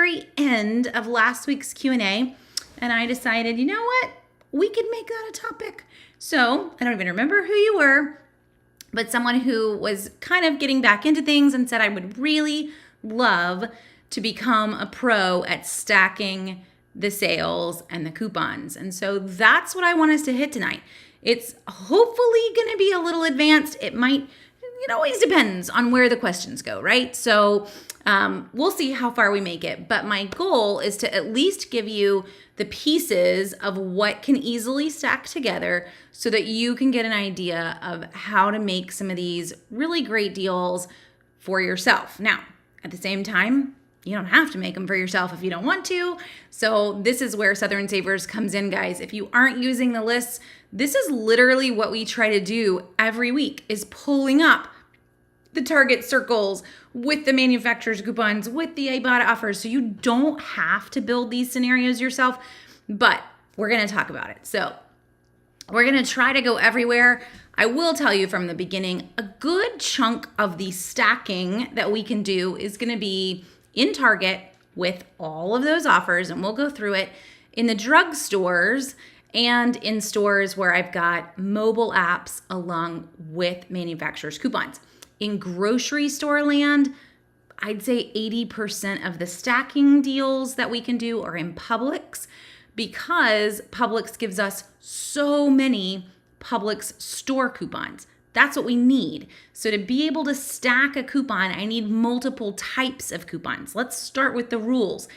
very end of last week's Q&A, and I decided, you know what? We could make that a topic. So I don't even remember who you were, but someone who was kind of getting back into things and said, I would really love to become a pro at stacking the sales and the coupons. And so that's what I want us to hit tonight. It's hopefully going to be a little advanced. It always depends on where the questions go, right? So we'll see how far we make it. But my goal is to at least give you the pieces of what can easily stack together so that you can get an idea of how to make some of these really great deals for yourself. Now, at the same time, you don't have to make them for yourself if you don't want to. So this is where Southern Savers comes in, guys. If you aren't using the lists, this is literally what we try to do every week, is pulling up the target circles with the manufacturer's coupons, with the Ibotta offers. So you don't have to build these scenarios yourself, but we're going to talk about it. So we're going to try to go everywhere. I will tell you from the beginning, a good chunk of the stacking that we can do is going to be in Target with all of those offers, and we'll go through it in the drugstores and in stores where I've got mobile apps along with manufacturer's coupons. In grocery store land, I'd say 80% of the stacking deals that we can do are in Publix, because Publix gives us so many Publix store coupons. That's what we need. So to be able to stack a coupon, I need multiple types of coupons. Let's start with the rules.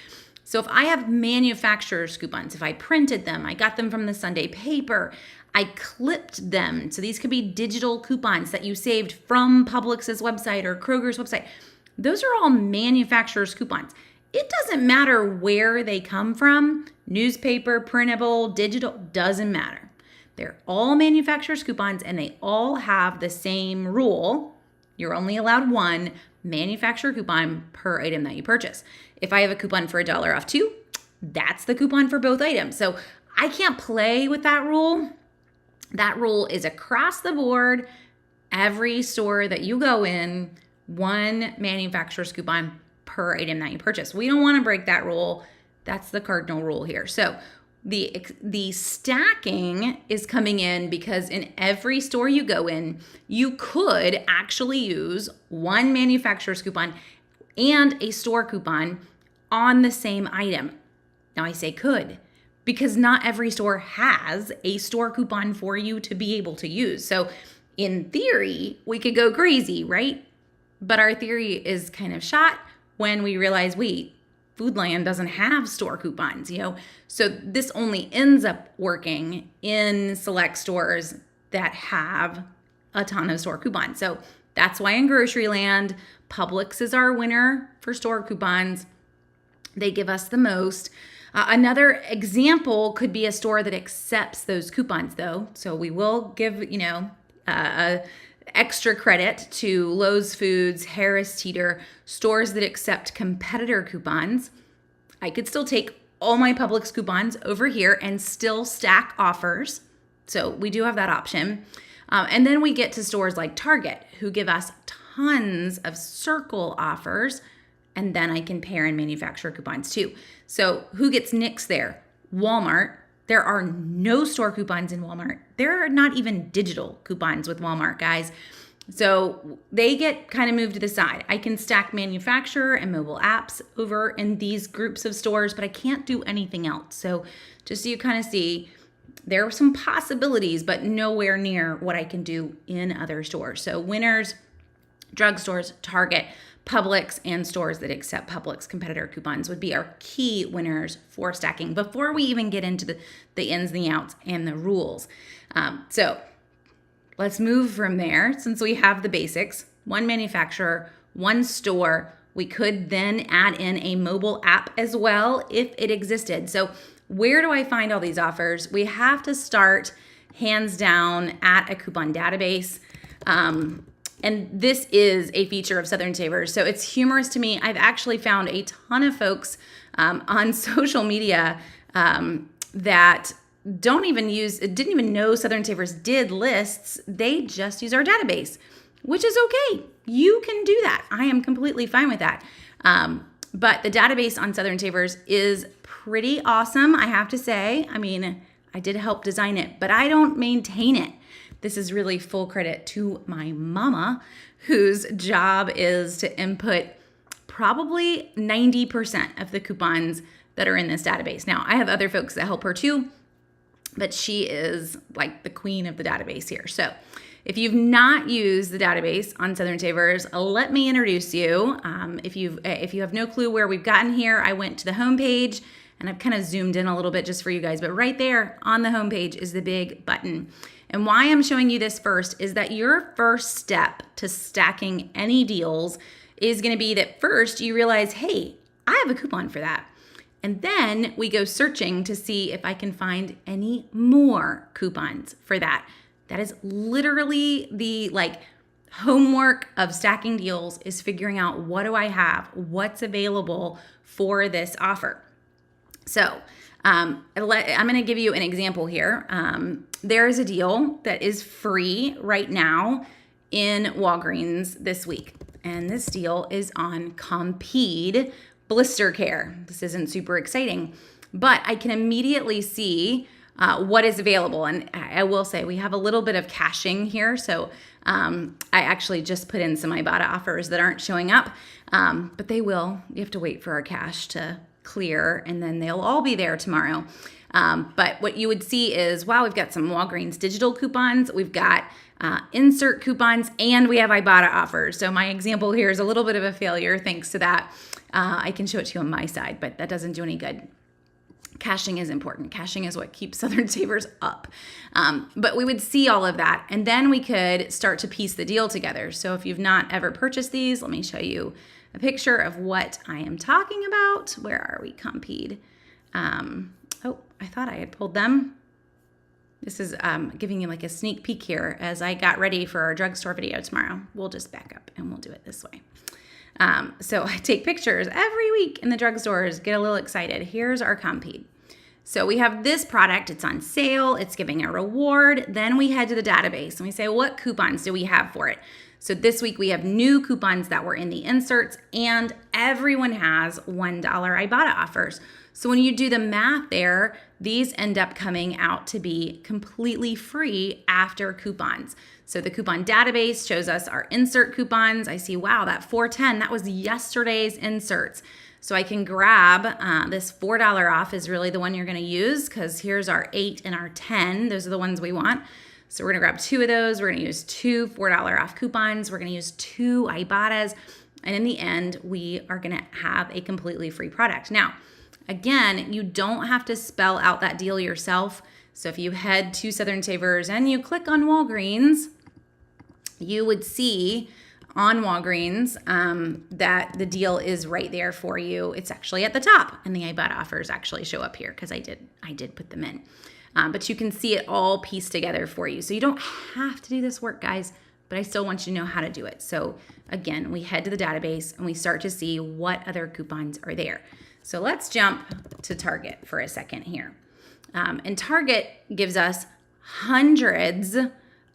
So if I have manufacturer's coupons, if I printed them, I got them from the Sunday paper, I clipped them. So these could be digital coupons that you saved from Publix's website or Kroger's website. Those are all manufacturer's coupons. It doesn't matter where they come from, newspaper, printable, digital, doesn't matter. They're all manufacturer's coupons, and they all have the same rule. You're only allowed one manufacturer coupon per item that you purchase. If I have a coupon for $1 off 2, that's the coupon for both items. So I can't play with that rule. That rule is across the board. Every store that you go in, one manufacturer's coupon per item that you purchase. We don't want to break that rule. That's the cardinal rule here. So the stacking is coming in because in every store you go in, you could actually use one manufacturer's coupon and a store coupon on the same item. Now I say could, because not every store has a store coupon for you to be able to use. So in theory, we could go crazy, right? But our theory is kind of shot when we realize, wait, Foodland doesn't have store coupons, So this only ends up working in select stores that have a ton of store coupons. So that's why in grocery land, Publix is our winner for store coupons. They give us the most. Another example could be a store that accepts those coupons, though. So we will give, extra credit to Lowe's Foods, Harris Teeter, stores that accept competitor coupons. I could still take all my Publix coupons over here and still stack offers. So we do have that option. And then we get to stores like Target, who give us tons of circle offers. And then I can pair in manufacturer coupons too. So who gets nixed there? Walmart. There are no store coupons in Walmart. There are not even digital coupons with Walmart, guys. So they get kind of moved to the side. I can stack manufacturer and mobile apps over in these groups of stores, but I can't do anything else. So just so you kind of see, there are some possibilities, but nowhere near what I can do in other stores. So winners, drugstores, Target, Publix, and stores that accept Publix competitor coupons would be our key winners for stacking before we even get into the ins and the outs and the rules. So let's move from there. Since we have the basics, one manufacturer, one store, we could then add in a mobile app as well if it existed. So where do I find all these offers? We have to start hands down at a coupon database. And this is a feature of Southern Savers. So it's humorous to me. I've actually found a ton of folks on social media that didn't even know Southern Savers did lists. They just use our database, which is okay. You can do that. I am completely fine with that. But the database on Southern Savers is pretty awesome, I have to say. I mean, I did help design it, but I don't maintain it. This is really full credit to my mama, whose job is to input probably 90% of the coupons that are in this database. Now, I have other folks that help her too, but she is like the queen of the database here. So if you've not used the database on Southern Savers, let me introduce you. If you have no clue where we've gotten here, I went to the homepage and I've kind of zoomed in a little bit just for you guys, but right there on the homepage is the big button. And why I'm showing you this first is that your first step to stacking any deals is going to be that first you realize, hey, I have a coupon for that. And then we go searching to see if I can find any more coupons for that. That is literally the homework of stacking deals, is figuring out what do I have, what's available for this offer. So I'm going to give you an example here. There is a deal that is free right now in Walgreens this week. And this deal is on Compeed blister care. This isn't super exciting, but I can immediately see what is available. And I will say we have a little bit of caching here. So I actually just put in some Ibotta offers that aren't showing up, but they will. You have to wait for our cache to clear and then they'll all be there tomorrow. But what you would see is, wow, we've got some Walgreens digital coupons. We've got insert coupons, and we have Ibotta offers. So my example here is a little bit of a failure thanks to that. I can show it to you on my side, but that doesn't do any good. Caching is important. Caching is what keeps Southern Savers up. But we would see all of that, and then we could start to piece the deal together. So if you've not ever purchased these, let me show you a picture of what I am talking about. Where are we, Compeed? Oh, I thought I had pulled them. This is giving you like a sneak peek here as I got ready for our drugstore video tomorrow. We'll just back up and we'll do it this way. So I take pictures every week in the drugstores, get a little excited. Here's our Compeed. So we have this product, it's on sale, it's giving a reward. Then we head to the database and we say, what coupons do we have for it? So this week we have new coupons that were in the inserts, and everyone has $1 Ibotta offers. So when you do the math there, these end up coming out to be completely free after coupons. So the coupon database shows us our insert coupons. I see, wow, that $4.10, that was yesterday's inserts. So I can grab this $4 off is really the one you're going to use, because here's our 8 and our 10. Those are the ones we want. So we're going to grab 2 of those. We're going to use 2 $4 off coupons. We're going to use 2 Ibottas. And in the end, we are going to have a completely free product. Now, again, you don't have to spell out that deal yourself. So if you head to Southern Savers and you click on Walgreens, you would see on Walgreens that the deal is right there for you. It's actually at the top, and the Ibotta offers actually show up here because I did put them in. But you can see it all pieced together for you. So you don't have to do this work, guys, but I still want you to know how to do it. So again, we head to the database and we start to see what other coupons are there. So let's jump to Target for a second here. And Target gives us hundreds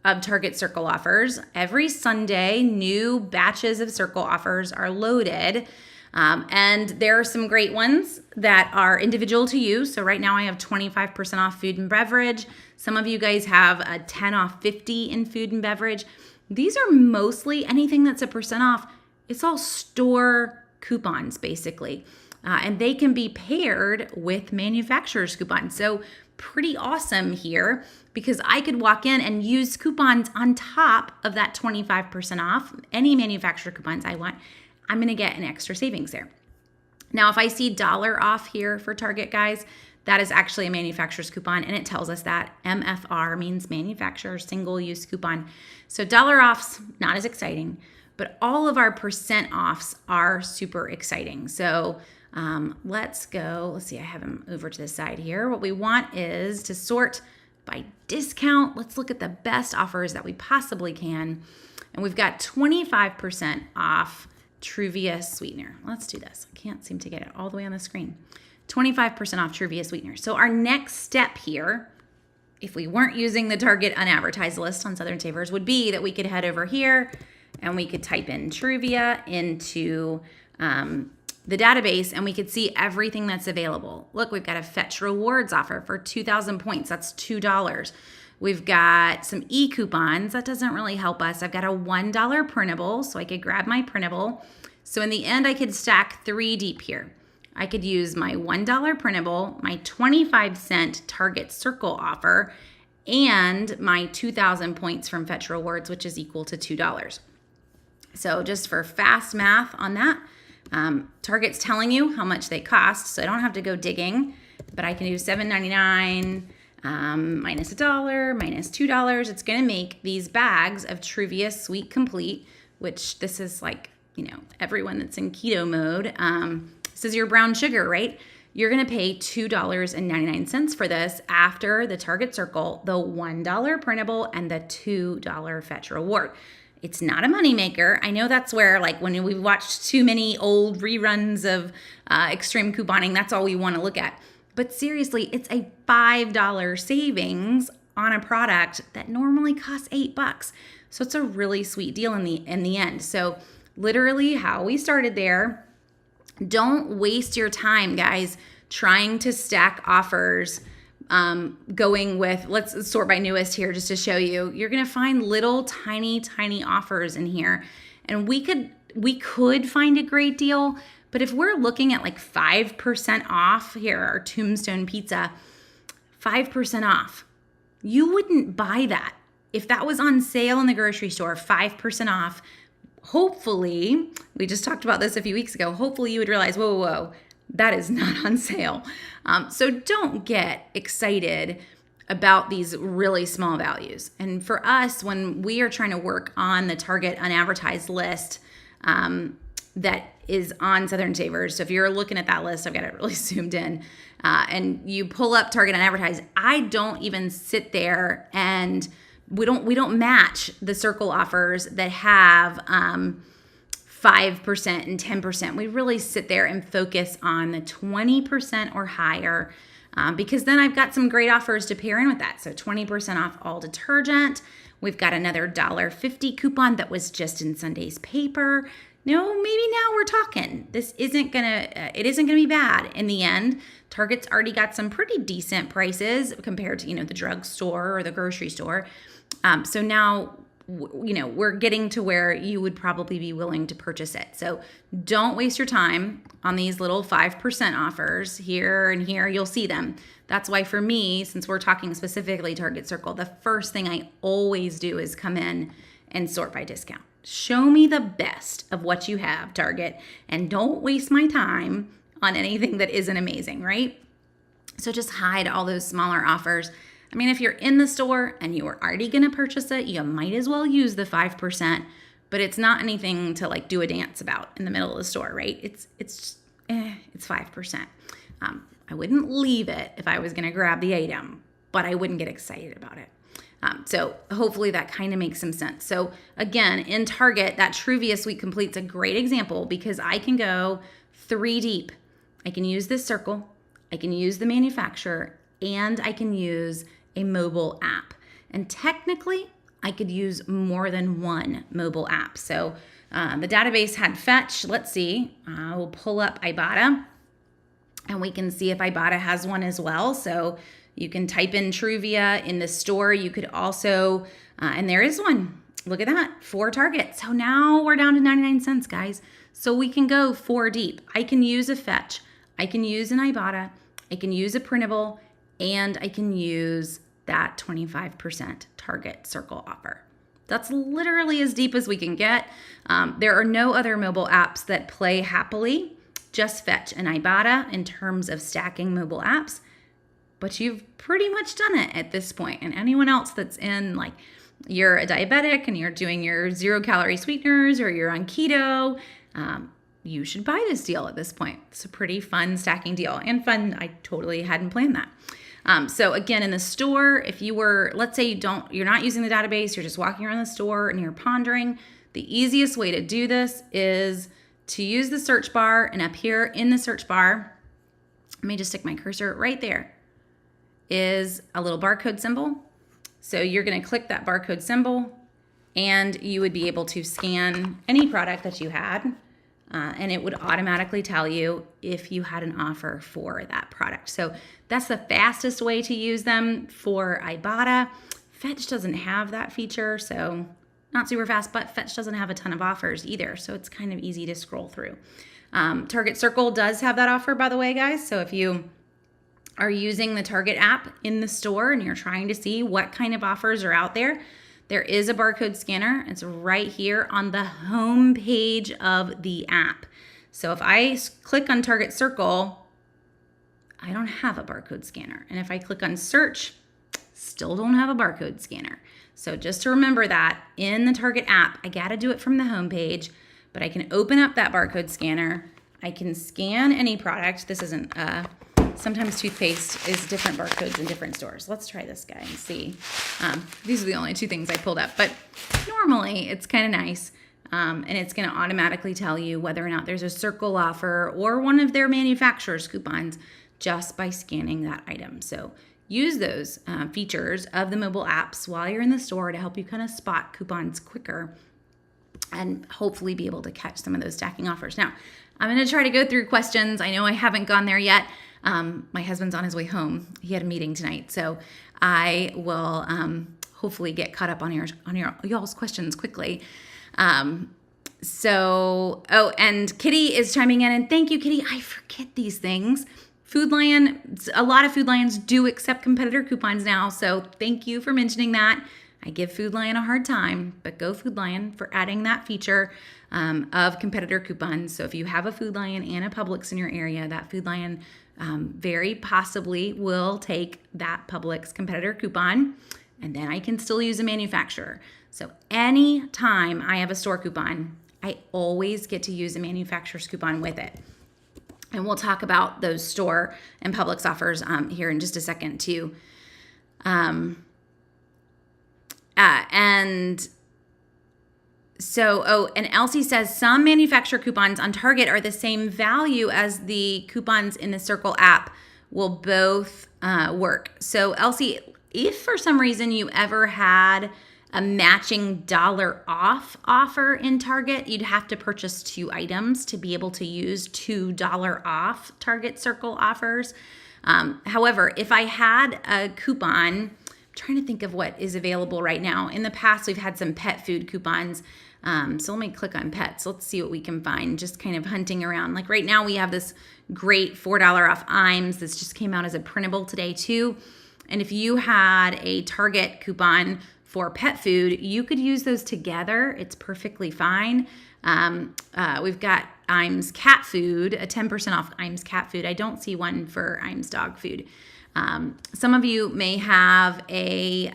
of Target Circle offers. Every Sunday, new batches of Circle offers are loaded. And there are some great ones that are individual to you. So right now I have 25% off food and beverage. Some of you guys have a 10 off 50 in food and beverage. These are mostly anything that's a percent off. It's all store coupons basically. And they can be paired with manufacturer's coupons. So pretty awesome here, because I could walk in and use coupons on top of that 25% off. Any manufacturer coupons I want, I'm going to get an extra savings there. Now, if I see dollar off here for Target, guys, that is actually a manufacturer's coupon, and it tells us that MFR means manufacturer single-use coupon. So dollar off's not as exciting, but all of our percent offs are super exciting. So let's go. Let's see, I have them over to the side here. What we want is to sort by discount. Let's look at the best offers that we possibly can. And we've got 25% off Truvia sweetener. Let's do this. I can't seem to get it all the way on the screen. 25% off Truvia sweetener. So our next step here, if we weren't using the Target unadvertised list on Southern Savers, would be that we could head over here and we could type in Truvia into the database and we could see everything that's available. Look, we've got a Fetch Rewards offer for 2,000 points. That's $2. We've got some e-coupons. That doesn't really help us. I've got a $1 printable, so I could grab my printable. So in the end, I could stack 3 deep here. I could use my $1 printable, my 25-cent Target Circle offer, and my 2,000 points from Fetch Rewards, which is equal to $2. So just for fast math on that, Target's telling you how much they cost, so I don't have to go digging, but I can do $7.99 minus $1 minus $2. It's going to make these bags of Truvia Sweet Complete, which this is like, you know, everyone that's in keto mode. This is your brown sugar, right? You're going to pay $2.99 for this after the Target Circle, the $1 printable, and the $2 Fetch Reward. It's not a moneymaker. I know that's where, like, when we've watched too many old reruns of extreme couponing, that's all we want to look at. But seriously, it's a $5 savings on a product that normally costs $8. So it's a really sweet deal in the end. So literally how we started there. Don't waste your time, guys, trying to stack offers, going with, let's sort by newest here just to show you. You're going to find little tiny offers in here. And we could find a great deal, but if we're looking at like 5% off here, our Tombstone Pizza, 5% off, you wouldn't buy that. If that was on sale in the grocery store, 5% off, hopefully, we just talked about this a few weeks ago, hopefully you would realize, whoa, that is not on sale. So don't get excited about these really small values. And for us, when we are trying to work on the Target unadvertised list that is on Southern Savers, so if you're looking at that list, I've got it really zoomed in, and you pull up Target unadvertised, I don't even sit there and we don't match the Circle offers that have 5% and 10%. We really sit there and focus on the 20% or higher, because then I've got some great offers to pair in with that. So 20% off all detergent. We've got another $1.50 coupon that was just in Sunday's paper. No, maybe now we're talking. This isn't gonna be bad in the end. Target's already got some pretty decent prices compared to, the drugstore or the grocery store. So now, we're getting to where you would probably be willing to purchase it. So don't waste your time on these little 5% offers here and here. You'll see them. That's why for me, since we're talking specifically Target Circle, the first thing I always do is come in and sort by discount. Show me the best of what you have, Target, and don't waste my time on anything that isn't amazing, right? So just hide all those smaller offers. I mean, if you're in the store and you are already going to purchase it, you might as well use the 5%, but it's not anything to like do a dance about in the middle of the store, right? It's 5%. I wouldn't leave it if I was going to grab the item, but I wouldn't get excited about it. So hopefully that kind of makes some sense. So again, in Target, that Truvia Sweet Complete's a great example because I can go 3 deep. I can use this circle, I can use the manufacturer, and I can use a mobile app. And technically, I could use more than one mobile app. So the database had Fetch. Let's see. We'll pull up Ibotta, and we can see if Ibotta has one as well. So you can type in Truvia in the store. You could also, and there is one. Look at that, 4 Target. So now we're down to 99 cents, guys. So we can go 4 deep. I can use a Fetch. I can use an Ibotta. I can use a printable, and I can use that 25% Target Circle offer. That's literally as deep as we can get. There are no other mobile apps that play happily, just Fetch and Ibotta in terms of stacking mobile apps. But you've pretty much done it at this point. And anyone else that's in, like, you're a diabetic and you're doing your 0-calorie sweeteners or you're on keto, you should buy this deal at this point. It's a pretty fun stacking deal and fun. I totally hadn't planned that. So again, in the store, if you were, let's say you're not using the database, you're just walking around the store and you're pondering, the easiest way to do this is to use the search bar, and up here in the search bar, let me just stick my cursor right there, is a little barcode symbol. So you're going to click that barcode symbol and you would be able to scan any product that you had. and it would automatically tell you if you had an offer for that product. So that's the fastest way to use them for Ibotta. Fetch doesn't have that feature, so not super fast, but Fetch doesn't have a ton of offers either, so it's kind of easy to scroll through. Target Circle does have that offer, by the way, guys. So if you are using the Target app in the store and you're trying to see what kind of offers are out there, there is a barcode scanner. It's right here on the home page of the app. So if I click on Target Circle, I don't have a barcode scanner. And if I click on search, still don't have a barcode scanner. So just to remember that in the Target app, I got to do it from the home page, but I can open up that barcode scanner. I can scan any product. This isn't, sometimes toothpaste is different barcodes in different stores. Let's try this guy and see. These are the only two things I pulled up, but normally it's kind of nice. And it's going to automatically tell you whether or not there's a Circle offer or one of their manufacturer's coupons just by scanning that item. So use those features of the mobile apps while you're in the store to help you kind of spot coupons quicker and hopefully be able to catch some of those stacking offers. Now, I'm going to try to go through questions. I know I haven't gone there yet. My husband's on his way home. He had a meeting tonight, so I will hopefully get caught up on y'all's questions quickly. And Kitty is chiming in, and thank you, Kitty. I forget these things. Food Lion, a lot of Food Lions do accept competitor coupons now, so thank you for mentioning that. I give Food Lion a hard time, but go Food Lion for adding that feature of competitor coupons. So if you have a Food Lion and a Publix in your area, that Food Lion very possibly will take that Publix competitor coupon, and then I can still use a manufacturer. So any time I have a store coupon, I always get to use a manufacturer's coupon with it. And we'll talk about those store and Publix offers here in just a second too. And Elsie says some manufacturer coupons on Target are the same value as the coupons in the Circle app. Will both work. So Elsie, if for some reason you ever had a matching dollar off offer in Target, you'd have to purchase 2 items to be able to use $2 off Target Circle offers. However, if I had a coupon, I'm trying to think of what is available right now. In the past, we've had some pet food coupons. So let me click on pets. Let's see what we can find, just kind of hunting around. Like right now we have this great $4 off Iams. This just came out as a printable today too. And if you had a Target coupon for pet food, you could use those together. It's perfectly fine. We've got Iams cat food, a 10% off Iams cat food. I don't see one for Iams dog food. Some of you may have a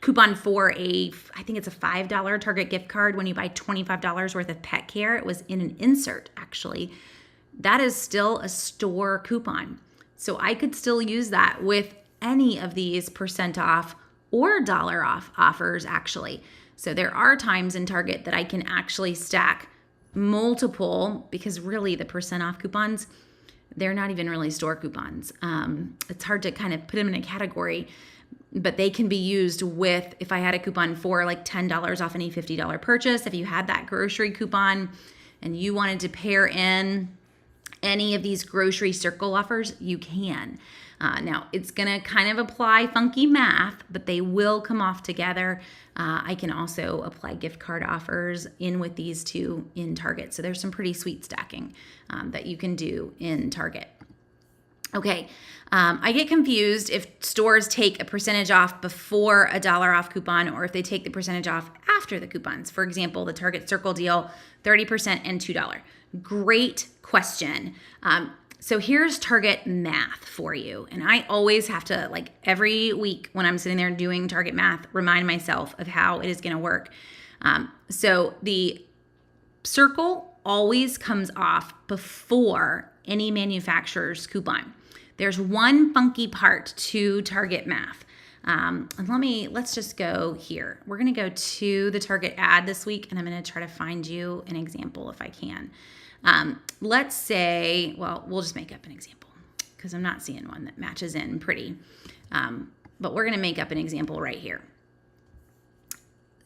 coupon for I think it's a $5 Target gift card when you buy $25 worth of pet care. It was in an insert, actually. That is still a store coupon. So I could still use that with any of these % off or dollar off offers, actually. So there are times in Target that I can actually stack multiple, because really the % off coupons, they're not even really store coupons. It's hard to kind of put them in a category, but they can be used with, if I had a coupon for like $10 off any $50 purchase, if you had that grocery coupon and you wanted to pair in any of these grocery Circle offers, you can. Now, it's going to kind of apply funky math, but they will come off together. I can also apply gift card offers in with these two in Target. So there's some pretty sweet stacking that you can do in Target. Okay, I get confused if stores take a % off before a dollar off coupon or if they take the % off after the coupons. For example, the Target Circle deal, 30% and $2. Great question. So here's Target math for you. And I always have to, like every week when I'm sitting there doing Target math, remind myself of how it is going to work. So the Circle always comes off before any manufacturer's coupon. There's one funky part to Target math. And let's just go here. We're going to go to the Target ad this week, and I'm going to try to find you an example if I can. Let's say, well, we'll just make up an example because I'm not seeing one that matches in pretty. But we're going to make up an example right here.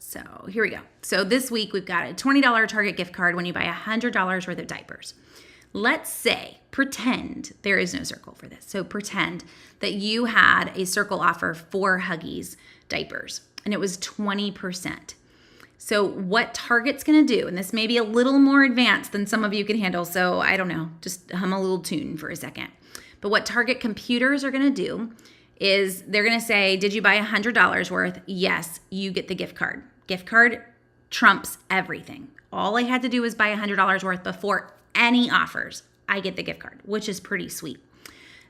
So here we go. So this week we've got a $20 Target gift card when you buy $100 worth of diapers. Let's say, pretend there is no circle for this. So pretend that you had a circle offer for Huggies diapers and it was 20%. So what Target's going to do, and this may be a little more advanced than some of you can handle, so I don't know, just hum a little tune for a second. But what Target computers are going to do is they're going to say, did you buy $100 worth? Yes, you get the gift card. Gift card trumps everything. All I had to do was buy $100 worth before any offers. I get the gift card, which is pretty sweet.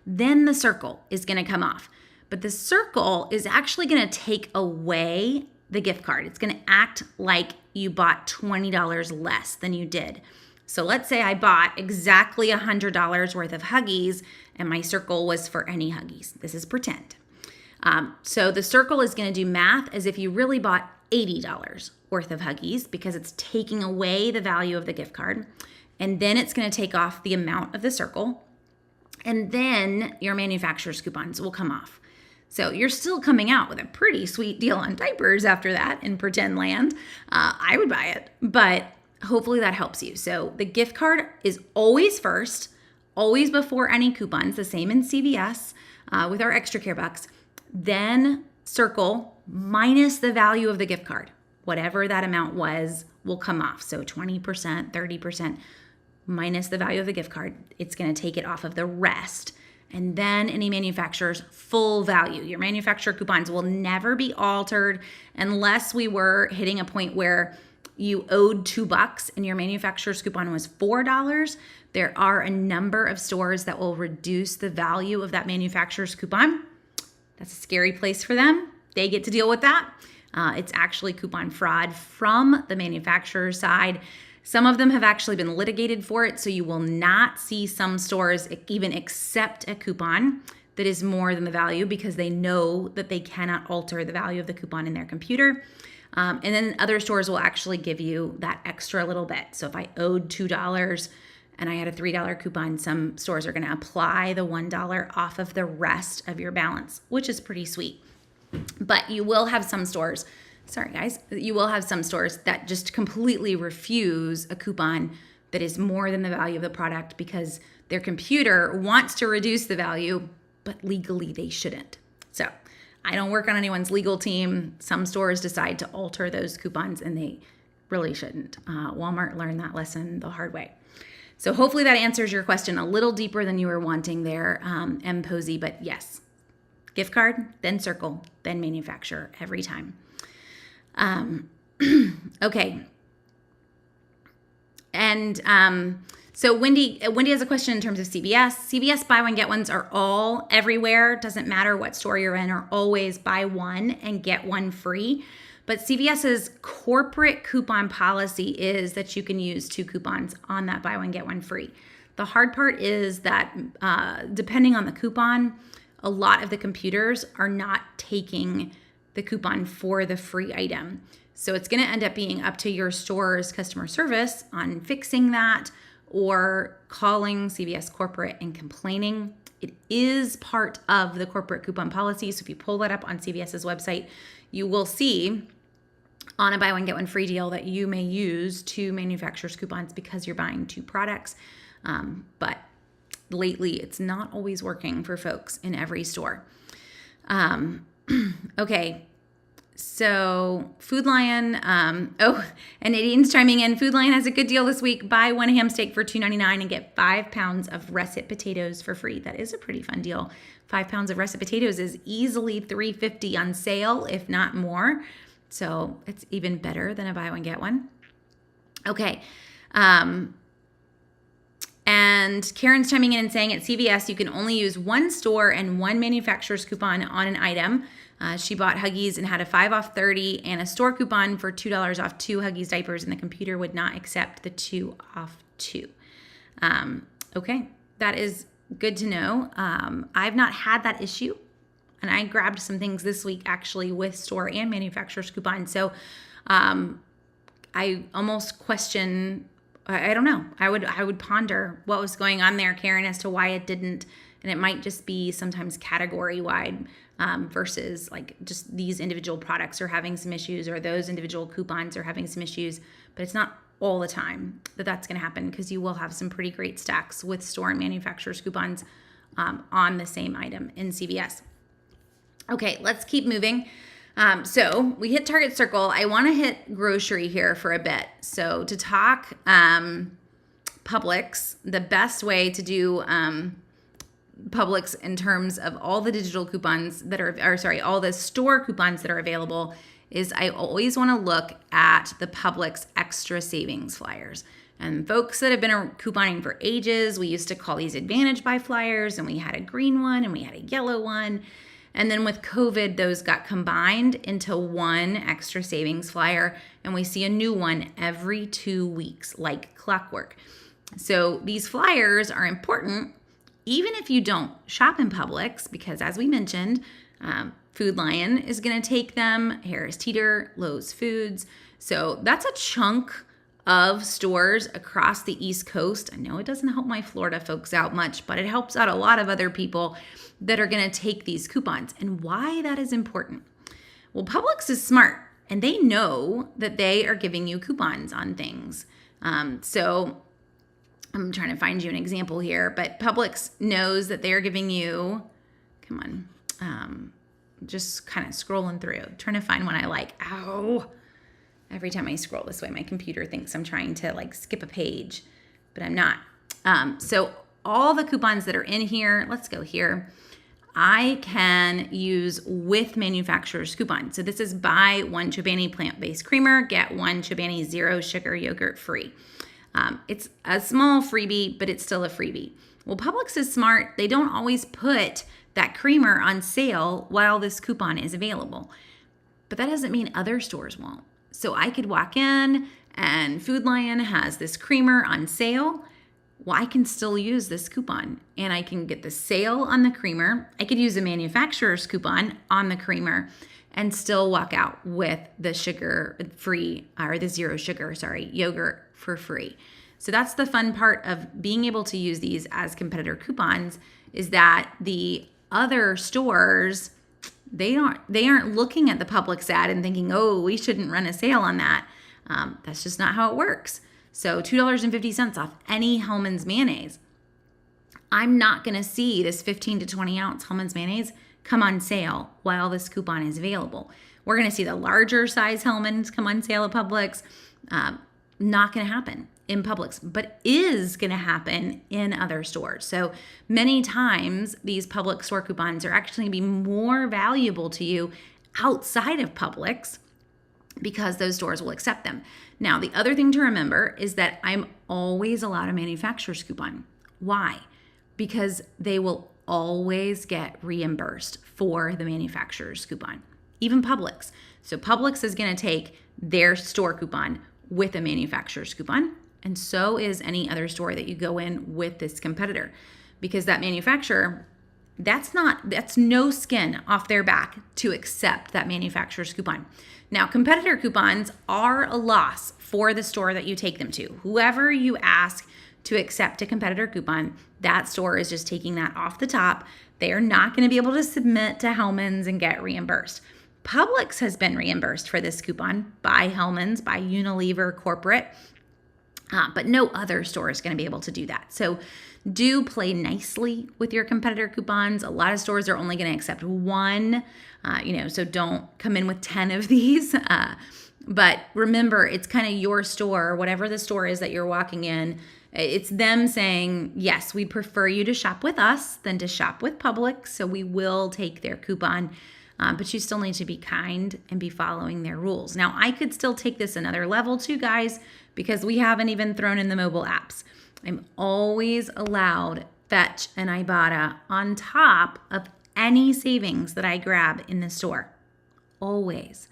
Then the circle is going to come off. But the circle is actually going to take away the gift card. It's going to act like you bought $20 less than you did. So let's say I bought exactly $100 worth of Huggies and my circle was for any Huggies. This is pretend. So the circle is going to do math as if you really bought $80 worth of Huggies because it's taking away the value of the gift card. And then it's going to take off the amount of the circle. And then your manufacturer's coupons will come off. So you're still coming out with a pretty sweet deal on diapers after that in pretend land. I would buy it, but hopefully that helps you. So the gift card is always first, always before any coupons, the same in CVS with our extra care bucks. Then circle minus the value of the gift card. Whatever that amount was will come off. So 20%, 30% minus the value of the gift card. It's going to take it off of the rest. And then any manufacturer's full value. Your manufacturer coupons will never be altered unless we were hitting a point where you owed $2 and your manufacturer's coupon was $4. There are a number of stores that will reduce the value of that manufacturer's coupon. That's a scary place for them. They get to deal with that. It's actually coupon fraud from the manufacturer side. Some of them have actually been litigated for it, so you will not see some stores even accept a coupon that is more than the value because they know that they cannot alter the value of the coupon in their computer. And then other stores will actually give you that extra little bit. So if I owed $2 and I had a $3 coupon, some stores are going to apply the $1 off of the rest of your balance, which is pretty sweet. But you will have some stores, you will have some stores that just completely refuse a coupon that is more than the value of the product because their computer wants to reduce the value, but legally they shouldn't. So I don't work on anyone's legal team. Some stores decide to alter those coupons and they really shouldn't. Walmart learned that lesson the hard way. So hopefully that answers your question a little deeper than you were wanting there, M. Posey, but yes, gift card, then circle, then manufacturer every time. Okay. And so Wendy has a question in terms of CVS. CVS buy one, get ones are all everywhere. Doesn't matter what store you're in, are always buy one and get one free. But CVS's corporate coupon policy is that you can use 2 coupons on that buy one, get one free. The hard part is that depending on the coupon, a lot of the computers are not taking the coupon for the free item. So it's going to end up being up to your store's customer service on fixing that or calling CVS corporate and complaining. It is part of the corporate coupon policy. So if you pull that up on CVS's website, you will see on a buy one, get one free deal that you may use 2 manufacturer's coupons because you're buying 2 products. But lately, it's not always working for folks in every store. Okay. So Food Lion, and Nadine's chiming in. Food Lion has a good deal this week. Buy 1 ham steak for $2.99 and get 5 pounds of russet potatoes for free. That is a pretty fun deal. 5 pounds of russet potatoes is easily $3.50 on sale, if not more. So it's even better than a buy one, get one. Okay. And Karen's chiming in and saying at CVS, you can only use 1 store and 1 manufacturer's coupon on an item. She bought Huggies and had a 5 off 30 and a store coupon for $2 off 2 Huggies diapers, and the computer would not accept the 2 off 2. Okay, that is good to know. I've not had that issue, and I grabbed some things this week actually with store and manufacturer's coupon. So I almost question, I don't know. I would ponder what was going on there, Karen, as to why it didn't And it might just be sometimes category wide versus like just these individual products are having some issues or those individual coupons are having some issues. But it's not all the time that that's going to happen, because you will have some pretty great stacks with store and manufacturer's coupons on the same item in CVS. Okay, let's keep moving. So we hit Target Circle. I want to hit grocery here for a bit. So to talk Publix, the best way to do Publix in terms of all the digital coupons that are, all the store coupons that are available is I always want to look at the Publix extra savings flyers. And folks that have been couponing for ages, we used to call these Advantage Buy flyers, and we had a green one and we had a yellow one. And then with COVID, those got combined into one extra savings flyer, and we see a new one every 2 weeks, like clockwork. So these flyers are important even if you don't shop in Publix, because as we mentioned, Food Lion is going to take them, Harris Teeter, Lowe's Foods. So that's a chunk of stores across the East Coast. I know it doesn't help my Florida folks out much, but it helps out a lot of other people that are going to take these coupons. And why that is important? Well, Publix is smart, and they know that they are giving you coupons on things. So I'm trying to find you an example here, but Publix knows that they're giving you, just kind of scrolling through, trying to find one I like. Ow. Every time I scroll this way, my computer thinks I'm trying to like skip a page, but I'm not. So all the coupons that are in here, let's go here. I can use with manufacturer's coupon. So this is buy 1 Chobani plant-based creamer, get 1 Chobani zero sugar yogurt free. It's a small freebie, but it's still a freebie. Well, Publix is smart. They don't always put that creamer on sale while this coupon is available. But that doesn't mean other stores won't. So I could walk in and Food Lion has this creamer on sale. Well, I can still use this coupon and I can get the sale on the creamer. I could use a manufacturer's coupon on the creamer and still walk out with the zero sugar yogurt for free. So that's the fun part of being able to use these as competitor coupons, is that the other stores, they aren't looking at the Publix ad and thinking, oh, we shouldn't run a sale on that. That's just not how it works. So $2.50 off any Hellmann's mayonnaise. I'm not going to see this 15 to 20 ounce Hellmann's mayonnaise come on sale while this coupon is available. We're going to see the larger size Hellmann's come on sale at Publix. Not going to happen in Publix, but is going to happen in other stores. So many times these Publix store coupons are actually going to be more valuable to you outside of Publix because those stores will accept them. Now, the other thing to remember is that I'm always allowed a manufacturer's coupon. Why? Because they will always get reimbursed for the manufacturer's coupon, even Publix. So Publix is going to take their store coupon with a manufacturer's coupon, and so is any other store that you go in with this competitor, because that manufacturer, that's no skin off their back to accept that manufacturer's coupon. Now, competitor coupons are a loss for the store that you take them to. Whoever you ask to accept a competitor coupon, that store is just taking that off the top. They are not going to be able to submit to Hellmann's and get reimbursed. Publix has been reimbursed for this coupon by Hellmann's, by Unilever Corporate, but no other store is going to be able to do that. So do play nicely with your competitor coupons. A lot of stores are only going to accept one, so don't come in with 10 of these. But remember, it's kind of your store, whatever the store is that you're walking in. It's them saying, yes, we'd prefer you to shop with us than to shop with Publix, so we will take their coupon. But you still need to be kind and be following their rules. Now, I could still take this another level too, guys, because we haven't even thrown in the mobile apps. I'm always allowed Fetch and Ibotta on top of any savings that I grab in the store. Always.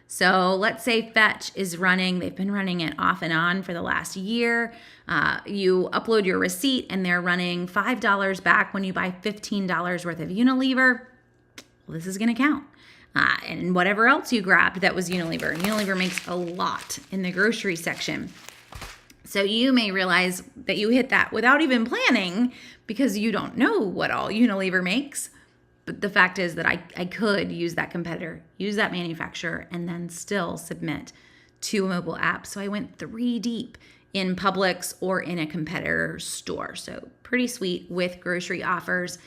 So let's say Fetch is running, they've been running it off and on for the last year. You upload your receipt and they're running $5 back when you buy $15 worth of Unilever. Well, this is going to count. And whatever else you grabbed that was Unilever. Unilever makes a lot in the grocery section. So you may realize that you hit that without even planning because you don't know what all Unilever makes. But the fact is that I could use that competitor, use that manufacturer, and then still submit to a mobile app. So I went 3 deep in Publix or in a competitor store. So pretty sweet with grocery offers.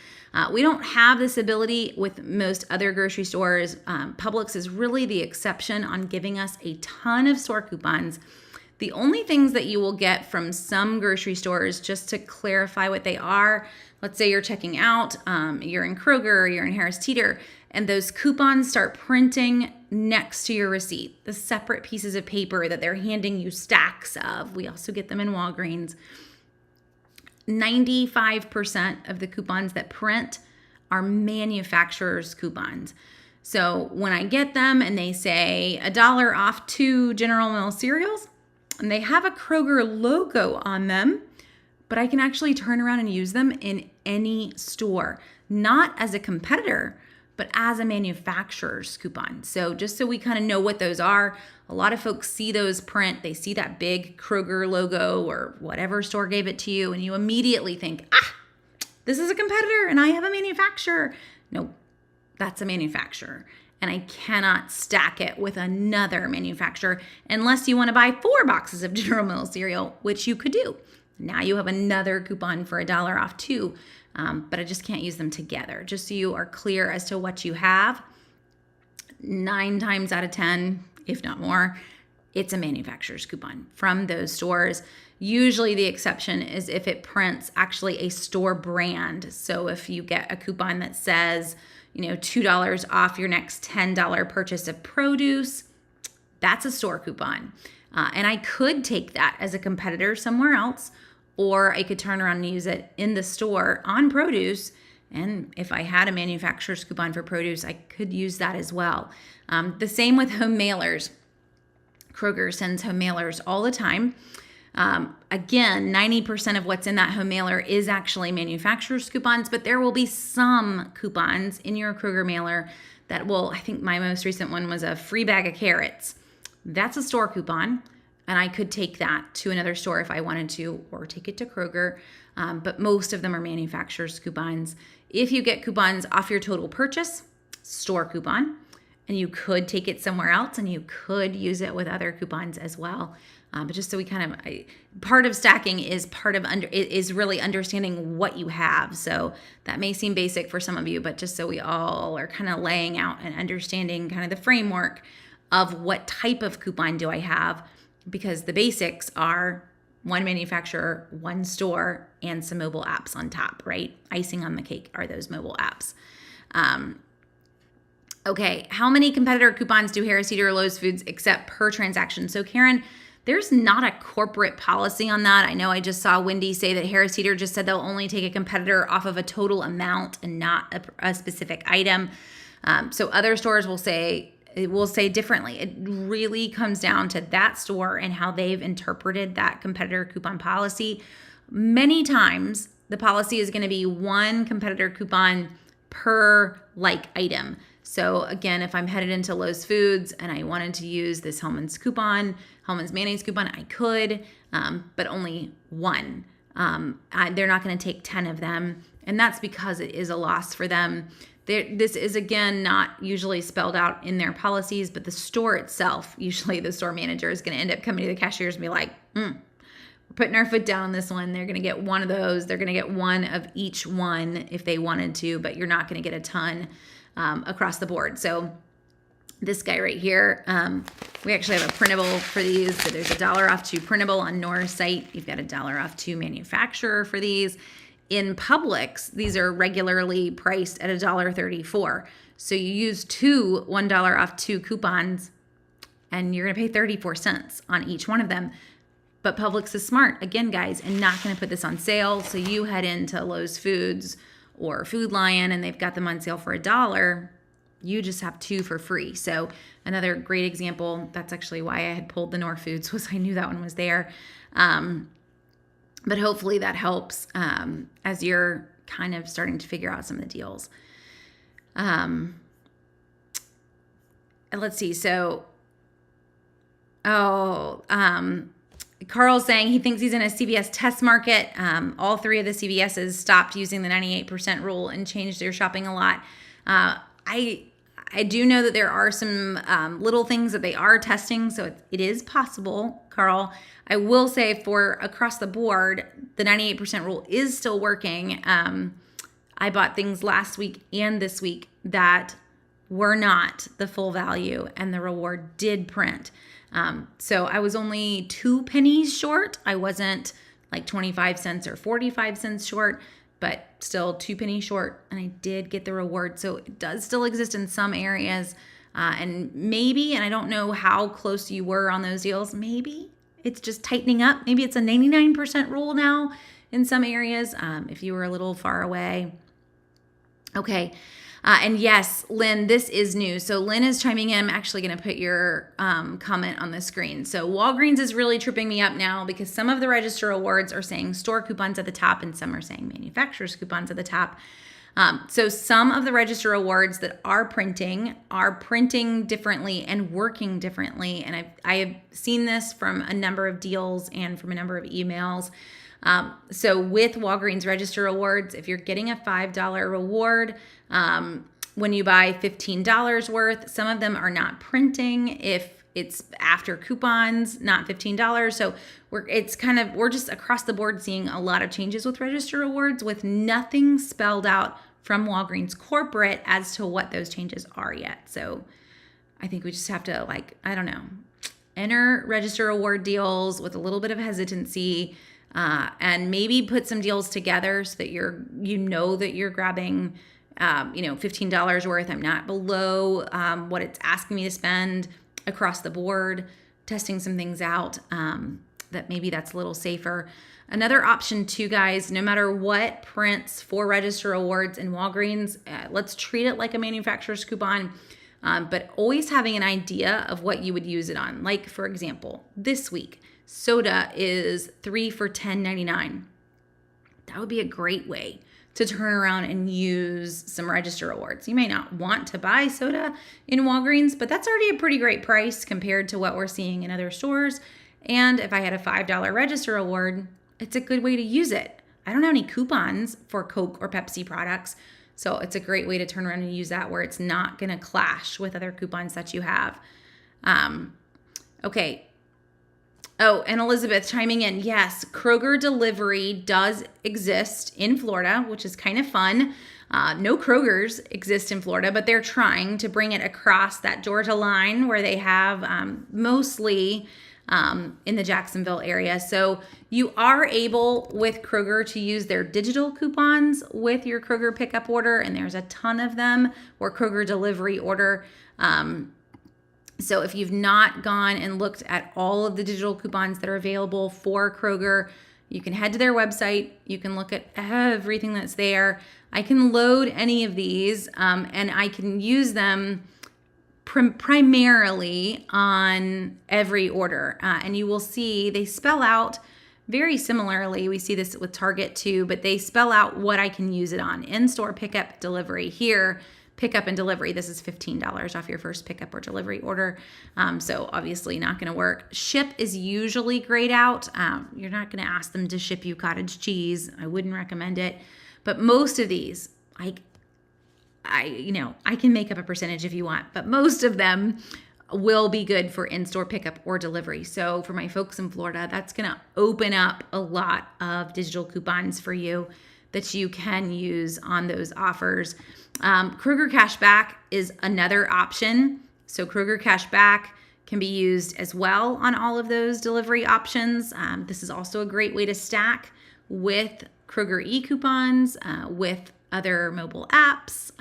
We don't have this ability with most other grocery stores. Publix is really the exception on giving us a ton of store coupons. The only things that you will get from some grocery stores, just to clarify what they are, let's say you're checking out, you're in Kroger, you're in Harris Teeter, and those coupons start printing next to your receipt, the separate pieces of paper that they're handing you stacks of. We also get them in Walgreens. 95% of the coupons that print are manufacturer's coupons. So when I get them and they say $1 off 2 General Mills cereals, and they have a Kroger logo on them, but I can actually turn around and use them in any store, not as a competitor, but as a manufacturer's coupon. So just so we kind of know what those are, a lot of folks see those print, they see that big Kroger logo or whatever store gave it to you, and you immediately think, this is a competitor and I have a manufacturer. No, that's a manufacturer. And I cannot stack it with another manufacturer unless you want to buy 4 boxes of General Mills cereal, which you could do. Now you have another coupon for $1 off 2, but I just can't use them together. Just so you are clear as to what you have, 9 times out of 10, if not more, it's a manufacturer's coupon from those stores. Usually the exception is if it prints actually a store brand. So if you get a coupon that says, $2 off your next $10 purchase of produce, that's a store coupon. And I could take that as a competitor somewhere else, or I could turn around and use it in the store on produce. And if I had a manufacturer's coupon for produce, I could use that as well. The same with home mailers. Kroger sends home mailers all the time. Again, 90% of what's in that home mailer is actually manufacturer's coupons, but there will be some coupons in your Kroger mailer that will, I think my most recent one was a free bag of carrots. That's a store coupon, and I could take that to another store if I wanted to, or take it to Kroger, but most of them are manufacturer's coupons. If you get coupons off your total purchase, store coupon, and you could take it somewhere else, and you could use it with other coupons as well. But just so we part of stacking is is really understanding what you have. So that may seem basic for some of you, but just so we all are kind of laying out and understanding kind of the framework of what type of coupon do I have, because the basics are 1 manufacturer, 1 store, and some mobile apps on top, right? Icing on the cake are those mobile apps. Okay, how many competitor coupons do Harris Teeter or Lowe's Foods accept per transaction? So Karen, there's not a corporate policy on that. I know I just saw Wendy say that Harris Teeter just said they'll only take a competitor off of a total amount and not a specific item. So other stores will say differently. It really comes down to that store and how they've interpreted that competitor coupon policy. Many times the policy is going to be 1 competitor coupon per like item. So again, if I'm headed into Lowe's Foods and I wanted to use this Hellmann's mayonnaise coupon, I could, but only 1. They're not going to take 10 of them, and that's because it is a loss for them. This is, again, not usually spelled out in their policies, but the store itself, usually the store manager is going to end up coming to the cashiers and be like, we're putting our foot down on this one. They're going to get 1 of those. They're going to get 1 of each one if they wanted to, but you're not going to get a ton across the board. So this guy right here, we actually have a printable for these. So there's $1 off 2 printable on Nora's site. You've got $1 off 2 manufacturer for these. In Publix, these are regularly priced at $1.34. So you use 2 $1 off 2 coupons, and you're going to pay 34 cents on each one of them. But Publix is smart, again, guys, and not going to put this on sale. So you head into Lowe's Foods or Food Lion, and they've got them on sale for $1. You just have 2 for free. So another great example. That's actually why I had pulled the Nor Foods, was I knew that one was there. But hopefully that helps as you're kind of starting to figure out some of the deals. Let's see. So, Carl's saying he thinks he's in a CVS test market. All three of the CVSs stopped using the 98% rule and changed their shopping a lot. I do know that there are some little things that they are testing, so it is possible, Carl. I will say for across the board, the 98% rule is still working. I bought things last week and this week that were not the full value, and the reward did print. So I was only 2 pennies short. I wasn't like 25 cents or 45 cents short, but still 2 pennies short, and I did get the reward. So it does still exist in some areas. And maybe, and I don't know how close you were on those deals, maybe it's just tightening up. Maybe it's a 99% rule now in some areas, if you were a little far away. Okay. And yes, Lynn, this is new. So Lynn is chiming in. I'm actually going to put your comment on the screen. So Walgreens is really tripping me up now because some of the register awards are saying store coupons at the top and some are saying manufacturer's coupons at the top. So some of the register awards that are printing differently and working differently. And I have seen this from a number of deals and from a number of emails. So with Walgreens register awards, if you're getting a $5 reward, when you buy $15 worth, some of them are not printing if it's after coupons, not $15. So we're just across the board seeing a lot of changes with register awards with nothing spelled out from Walgreens corporate as to what those changes are yet. So I think we just have to enter register award deals with a little bit of hesitancy. And maybe put some deals together so that you're grabbing, $15 worth. I'm not below what it's asking me to spend across the board, testing some things out that maybe that's a little safer. Another option too, guys, no matter what prints for register awards in Walgreens, let's treat it like a manufacturer's coupon, but always having an idea of what you would use it on. Like, for example, this week, soda is 3 for $10.99. That would be a great way to turn around and use some register awards. You may not want to buy soda in Walgreens, but that's already a pretty great price compared to what we're seeing in other stores. And if I had a $5 register award, it's a good way to use it. I don't have any coupons for Coke or Pepsi products, so it's a great way to turn around and use that where it's not going to clash with other coupons that you have. Okay. Oh, and Elizabeth chiming in. Yes, Kroger delivery does exist in Florida, which is kind of fun. No Krogers exist in Florida, but they're trying to bring it across that Georgia line where they have mostly in the Jacksonville area. So you are able with Kroger to use their digital coupons with your Kroger pickup order, and there's a ton of them, or Kroger delivery order. So if you've not gone and looked at all of the digital coupons that are available for Kroger, you can head to their website. You can look at everything that's there. I can load any of these and I can use them primarily on every order. And you will see they spell out very similarly. We see this with Target too, but they spell out what I can use it on. In-store pickup, delivery. Here, pickup and delivery. This is $15 off your first pickup or delivery order. So obviously not going to work. Ship is usually grayed out. You're not going to ask them to ship you cottage cheese. I wouldn't recommend it. But most of these, I can make up a percentage if you want, but most of them will be good for in-store pickup or delivery. So for my folks in Florida, that's going to open up a lot of digital coupons for you that you can use on those offers. Kroger Cashback is another option. So Kroger Cashback can be used as well on all of those delivery options. This is also a great way to stack with Kroger e-coupons, with other mobile apps.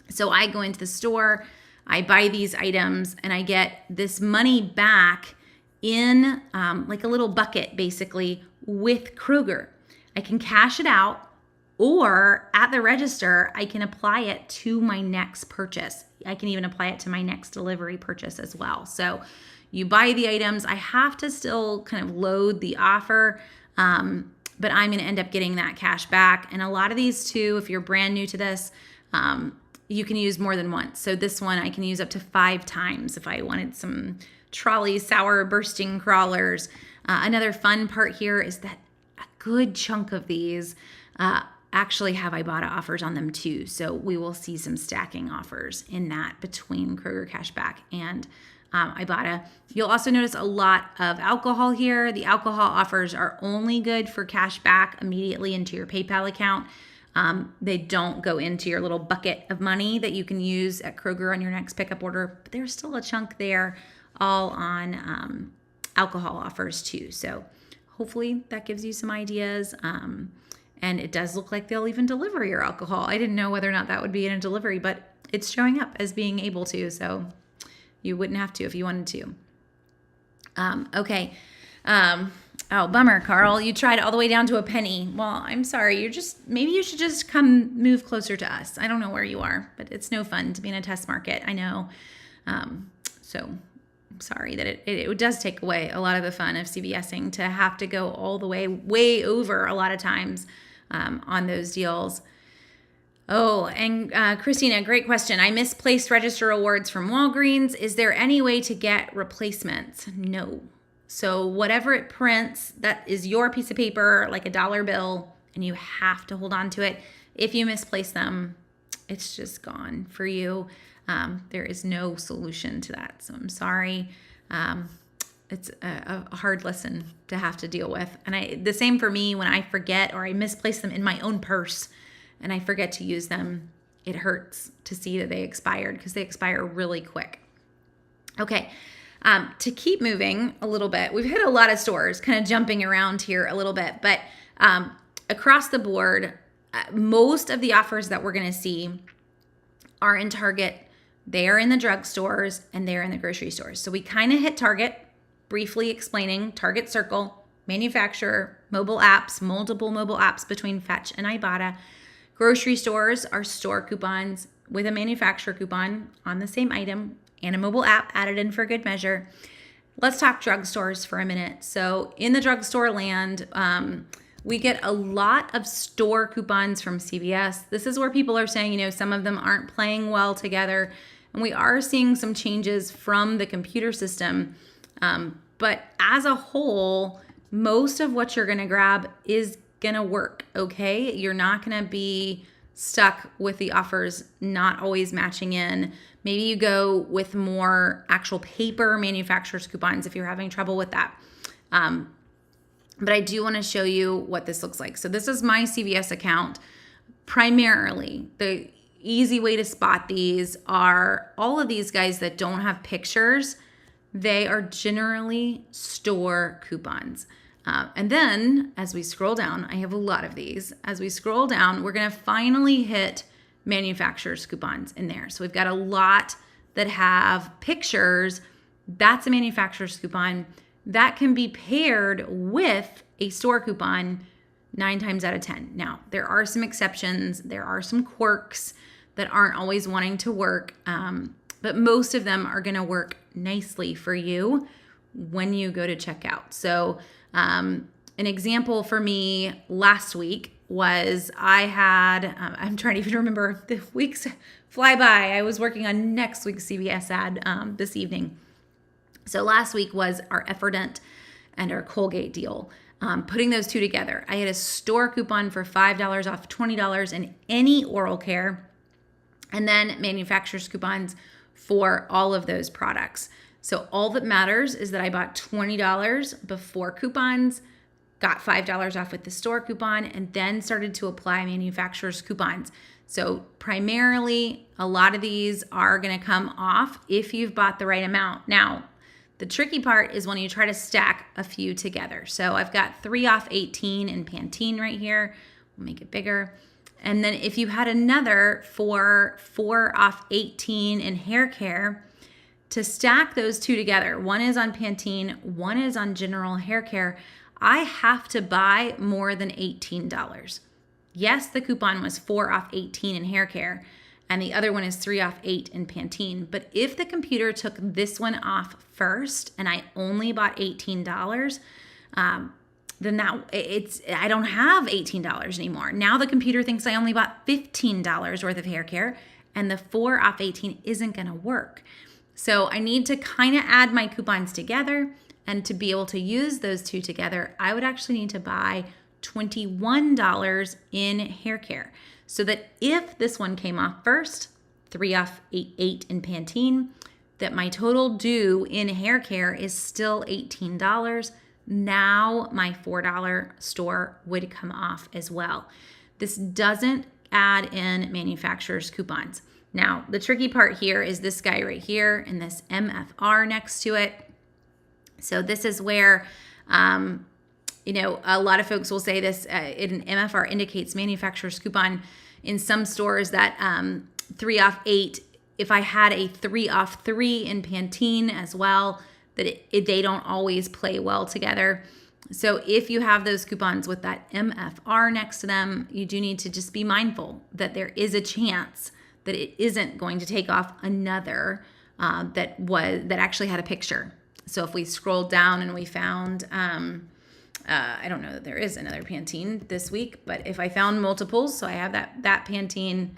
So I go into the store, I buy these items, and I get this money back in like a little bucket, basically, with Kroger. I can cash it out, or at the register, I can apply it to my next purchase. I can even apply it to my next delivery purchase as well. So you buy the items. I have to still kind of load the offer, but I'm going to end up getting that cash back. And a lot of these too, if you're brand new to this, you can use more than once. So this one I can use up to 5 times if I wanted some trolley sour bursting crawlers. Another fun part here is that a good chunk of these actually have Ibotta offers on them too. So we will see some stacking offers in that between Kroger Cashback and Ibotta. You'll also notice a lot of alcohol here. The alcohol offers are only good for cash back immediately into your PayPal account. They don't go into your little bucket of money that you can use at Kroger on your next pickup order, but there's still a chunk there all on alcohol offers too. So hopefully that gives you some ideas. And it does look like they'll even deliver your alcohol. I didn't know whether or not that would be in a delivery, but it's showing up as being able to. So you wouldn't have to if you wanted to. Okay. Oh, bummer, Carl. You tried all the way down to a penny. Well, I'm sorry. Maybe you should just move closer to us. I don't know where you are, but it's no fun to be in a test market. I know. So I'm sorry that it does take away a lot of the fun of CVSing to have to go all the way over a lot of times on those deals. Oh, and Christina, great question. I misplaced register awards from Walgreens. Is there any way to get replacements? No. So whatever it prints, that is your piece of paper, like a dollar bill, and you have to hold on to it. If you misplace them, it's just gone for you. There is no solution to that. So I'm sorry. It's a hard lesson to have to deal with. And the same for me when I forget or I misplace them in my own purse and I forget to use them. It hurts to see that they expired because they expire really quick. Okay. To keep moving a little bit, we've hit a lot of stores, kind of jumping around here a little bit, but across the board, most of the offers that we're going to see are in Target. They are in the drugstores and they're in the grocery stores. So we kind of hit Target, briefly explaining Target Circle, manufacturer, mobile apps, multiple mobile apps between Fetch and Ibotta. Grocery stores are store coupons with a manufacturer coupon on the same item and a mobile app added in for good measure. Let's talk drugstores for a minute. So in the drugstore land, we get a lot of store coupons from CVS. This is where people are saying, some of them aren't playing well together. And we are seeing some changes from the computer system. But as a whole, most of what you're going to grab is going to work, okay? You're not going to be stuck with the offers not always matching in. Maybe you go with more actual paper manufacturer's coupons if you're having trouble with that. But I do want to show you what this looks like. So this is my CVS account. Primarily, the easy way to spot these are all of these guys that don't have pictures. They are generally store coupons. And then as we scroll down, I have a lot of these. As we scroll down, we're going to finally hit manufacturer's coupons in there. So we've got a lot that have pictures. That's a manufacturer's coupon. That can be paired with a store coupon 9 times out of 10. Now, there are some exceptions. There are some quirks that aren't always wanting to work, but most of them are going to work nicely for you when you go to checkout. So an example for me last week was I had, I'm trying to even remember, the weeks fly by. I was working on next week's CVS ad this evening. So last week was our Effordent and our Colgate deal. Putting those two together, I had a store coupon for $5 off $20 in any oral care, and then manufacturer's coupons for all of those products. So all that matters is that I bought $20 before coupons, got $5 off with the store coupon, and then started to apply manufacturer's coupons. So primarily, a lot of these are going to come off if you've bought the right amount. Now, the tricky part is when you try to stack a few together. So I've got 3 off 18 in Pantene right here. We'll make it bigger. And then if you had another for 4 off 18 in hair care, to stack those two together, one is on Pantene, one is on general hair care, I have to buy more than $18. Yes, the coupon was 4 off 18 in hair care, and the other one is 3 off 8 in Pantene. But if the computer took this one off first and I only bought $18, then I don't have $18 anymore. Now the computer thinks I only bought $15 worth of hair care, and the 4 off 18 isn't going to work. So I need to kind of add my coupons together, And to be able to use those two together, I would actually need to buy $21 in hair care. So that if this one came off first, 3 off 8 in Pantene, that my total due in hair care is still $18. Now my $4 store would come off as well. This doesn't add in manufacturer's coupons. Now, the tricky part here is this guy right here and this MFR next to it. So this is where, a lot of folks will say this, an MFR indicates manufacturer's coupon in some stores that 3 off 8, if I had a 3 off 3 in Pantene as well, that they don't always play well together. So if you have those coupons with that MFR next to them, you do need to just be mindful that there is a chance that it isn't going to take off another that actually had a picture. So if we scrolled down and we found, I don't know that there is another Pantene this week, but if I found multiples, so I have that Pantene,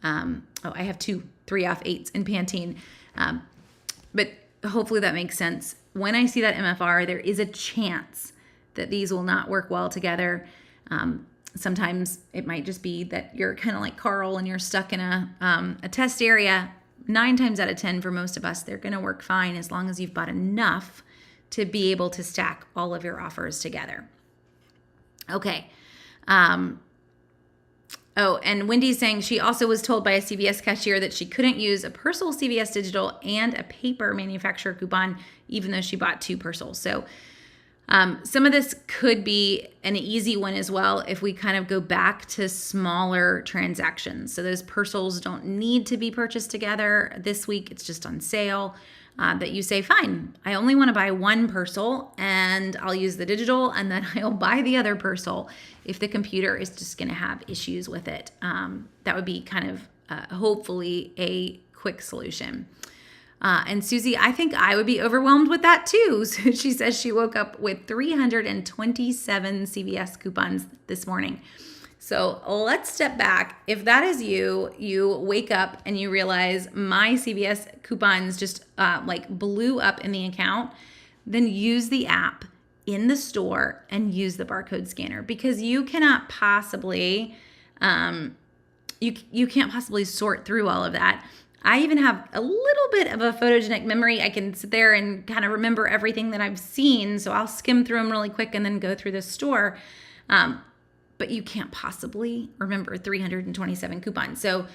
I have 2 3 off 8s in Pantene, but hopefully that makes sense. When I see that MFR, there is a chance that these will not work well together. Sometimes it might just be that you're kind of like Carl and you're stuck in a test area. 9 times out of 10 for most of us, they're going to work fine as long as you've bought enough to be able to stack all of your offers together. Okay. And Wendy's saying she also was told by a CVS cashier that she couldn't use a Personal CVS digital and a paper manufacturer coupon, even though she bought 2 Personals. So some of this could be an easy one as well if we kind of go back to smaller transactions. So those Personals don't need to be purchased together this week. It's just on sale. That you say, fine, I only want to buy 1 Personal and I'll use the digital and then I'll buy the other Personal if the computer is just going to have issues with it. That would be kind of hopefully a quick solution. And Susie, I think I would be overwhelmed with that too. So she says she woke up with 327 CVS coupons this morning. So let's step back. If that is you wake up and you realize my CVS coupons just blew up in the account, then use the app in the store and use the barcode scanner, because you cannot possibly, you can't possibly sort through all of that. I even have a little bit of a photogenic memory. I can sit there and kind of remember everything that I've seen. So I'll skim through them really quick and then go through the store. But you can't possibly remember 327 coupons. So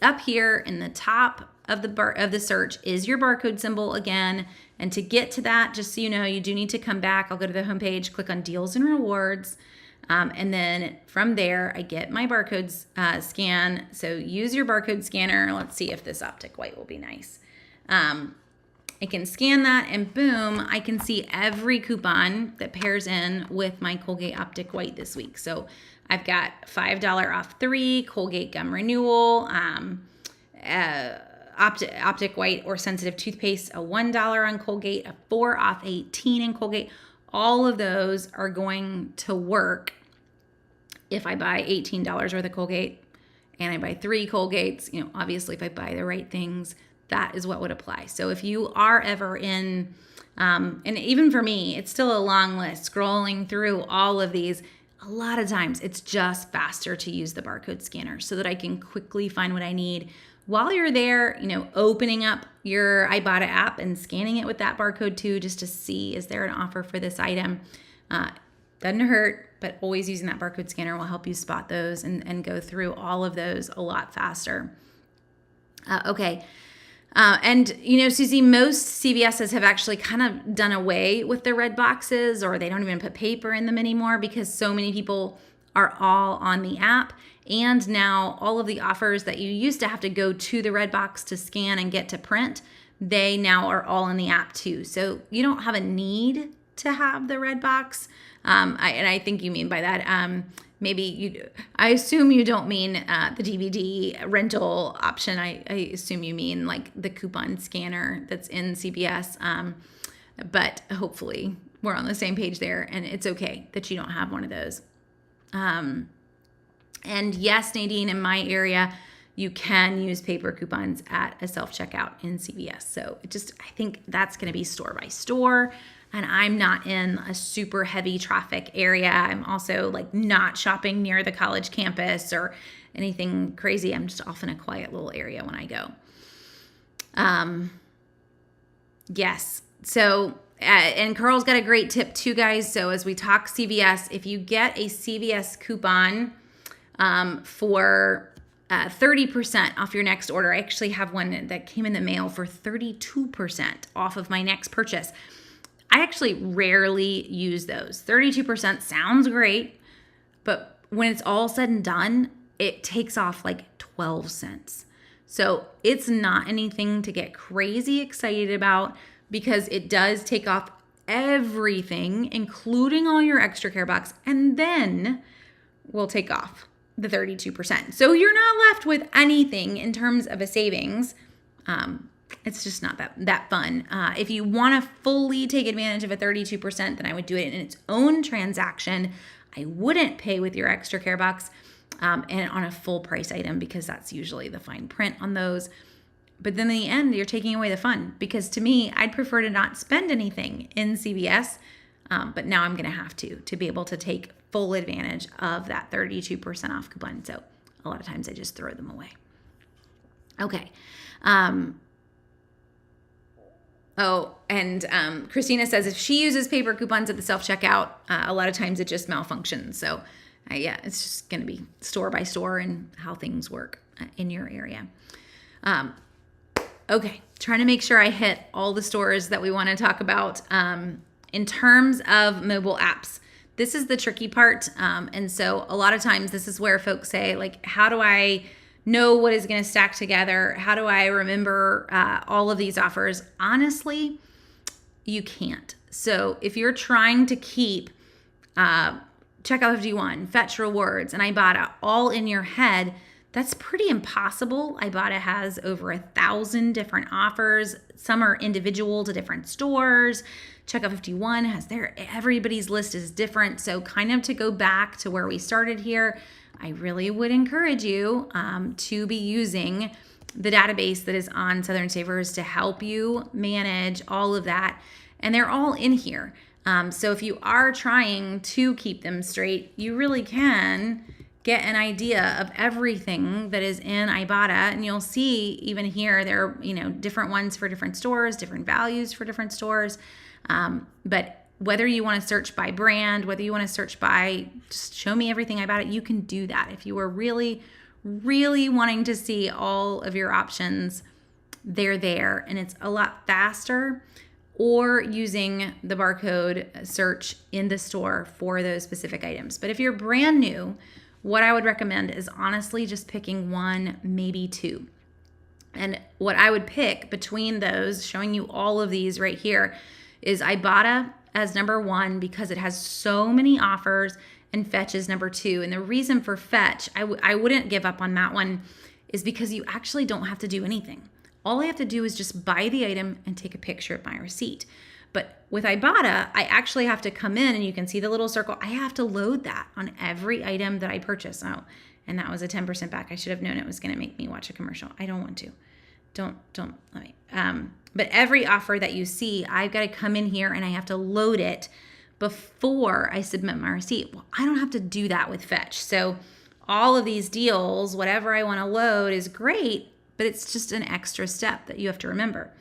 up here in the top of the search is your barcode symbol again. And to get to that, just so you know, you do need to come back. I'll go to the homepage, click on Deals and Rewards. And then from there, I get my barcodes scan. So use your barcode scanner. Let's see if this optic white will be nice. I can scan that and boom, I can see every coupon that pairs in with my Colgate Optic White this week. So I've got $5 off 3, Colgate Gum Renewal, Optic White or Sensitive Toothpaste, a $1 on Colgate, a 4 off 18 in Colgate. All of those are going to work if I buy $18 worth of Colgate and I buy 3 Colgates. Obviously if I buy the right things, that is what would apply. So if you are ever in, and even for me, it's still a long list, scrolling through all of these, a lot of times it's just faster to use the barcode scanner so that I can quickly find what I need. While you're there, opening up your Ibotta app and scanning it with that barcode too, just to see, is there an offer for this item? Doesn't hurt, but always using that barcode scanner will help you spot those and go through all of those a lot faster. Okay. And Susie, most CVSs have actually kind of done away with the red boxes, or they don't even put paper in them anymore because so many people are all on the app. And now all of the offers that you used to have to go to the red box to scan and get to print, they now are all in the app too. So you don't have a need to have the red box. And I think you mean by that, I assume you don't mean the DVD rental option. I assume you mean like the coupon scanner that's in CVS. But hopefully we're on the same page there, and it's okay that you don't have one of those. And yes, Nadine, in my area, you can use paper coupons at a self-checkout in CVS. So I think that's going to be store by store. and I'm not in a super heavy traffic area. I'm also like not shopping near the college campus or anything crazy. I'm just off in a quiet little area when I go. Yes. So, and Carl's got a great tip too, guys. So as we talk CVS, if you get a CVS coupon for 30% off your next order, I actually have one that came in the mail for 32% off of my next purchase. I actually rarely use those. 32% sounds great, but when it's all said and done, it takes off like 12 cents. So it's not anything to get crazy excited about because it does take off everything, including all your extra care box, and then we'll take off the 32%. So you're not left with anything in terms of a savings. It's just not that fun. If you want to fully take advantage of a 32%, then I would do it in its own transaction. I wouldn't pay with your extra care box and on a full price item because that's usually the fine print on those. But then in the end, you're taking away the fun because to me, I'd prefer to not spend anything in CVS. But now I'm going to have to be able to take full advantage of that 32% off coupon. So a lot of times I just throw them away. Okay. Christina says if she uses paper coupons at the self-checkout, a lot of times it just malfunctions. So it's just going to be store by store and how things work in your area. Okay, trying to make sure I hit all the stores that we want to talk about. In terms of mobile apps, this is the tricky part. And so a lot of times this is where folks say, like, how do I know what is going to stack together? How do I remember all of these offers? Honestly, you can't. So if you're trying to keep Checkout 51, Fetch Rewards, and Ibotta all in your head, that's pretty impossible. Ibotta has over 1,000 different offers. Some are individual to different stores. Checkout 51 has everybody's list is different. So kind of to go back to where we started here, I really would encourage you to be using the database that is on Southern Savers to help you manage all of that. And they're all in here. So if you are trying to keep them straight, you really can get an idea of everything that is in Ibotta. And you'll see even here, there are, different ones for different stores, different values for different stores. But whether you want to search by brand, whether you want to search by just show me everything Ibotta, you can do that. If you are really, really wanting to see all of your options, they're there. And it's a lot faster, or using the barcode search in the store for those specific items. But if you're brand new, what I would recommend is honestly just picking one, maybe two. And what I would pick between those, showing you all of these right here, is Ibotta as number one because it has so many offers, and Fetch is number two. And the reason for Fetch, I wouldn't give up on that one, is because you actually don't have to do anything. All I have to do is just buy the item and take a picture of my receipt. But with Ibotta, I actually have to come in and you can see the little circle. I have to load that on every item that I purchase. Oh, and that was a 10% back. I should have known it was going to make me watch a commercial. I don't want to. Don't let me. But every offer that you see, I've got to come in here and I have to load it before I submit my receipt. Well, I don't have to do that with Fetch. So all of these deals, whatever I want to load is great, but it's just an extra step that you have to remember.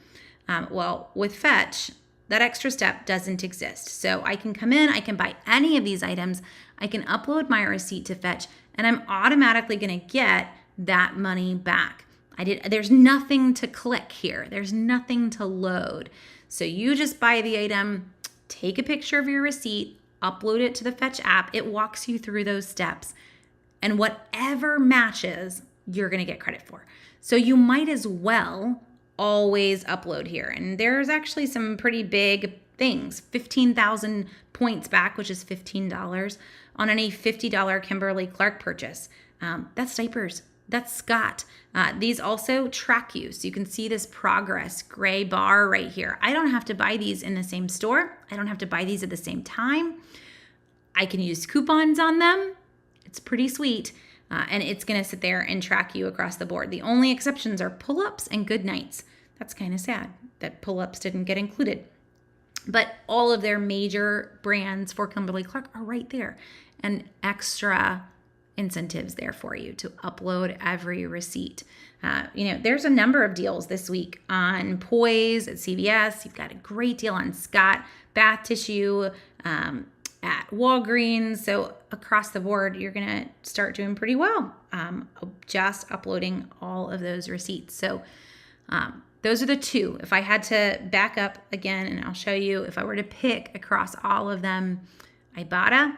Well, with Fetch, that extra step doesn't exist. So I can come in, I can buy any of these items, I can upload my receipt to Fetch, and I'm automatically going to get that money back. There's nothing to click here. There's nothing to load. So you just buy the item, take a picture of your receipt, upload it to the Fetch app. It walks you through those steps. And whatever matches, you're going to get credit for. So you might as well always upload here. And there's actually some pretty big things. 15,000 points back, which is $15 on any $50 Kimberly-Clark purchase. That's diapers. That's Scott. These also track you. So you can see this progress gray bar right here. I don't have to buy these in the same store. I don't have to buy these at the same time. I can use coupons on them. It's pretty sweet. And it's going to sit there and track you across the board. The only exceptions are pull-ups and good nights. That's kind of sad that pull-ups didn't get included. But all of their major brands for Kimberly-Clark are right there, and extra incentives there for you to upload every receipt. There's a number of deals this week on Poise at CVS. You've got a great deal on Scott bath tissue at Walgreens. So across the board, you're going to start doing pretty well just uploading all of those receipts. So those are the two. If I had to back up again, and I'll show you, if I were to pick across all of them, Ibotta,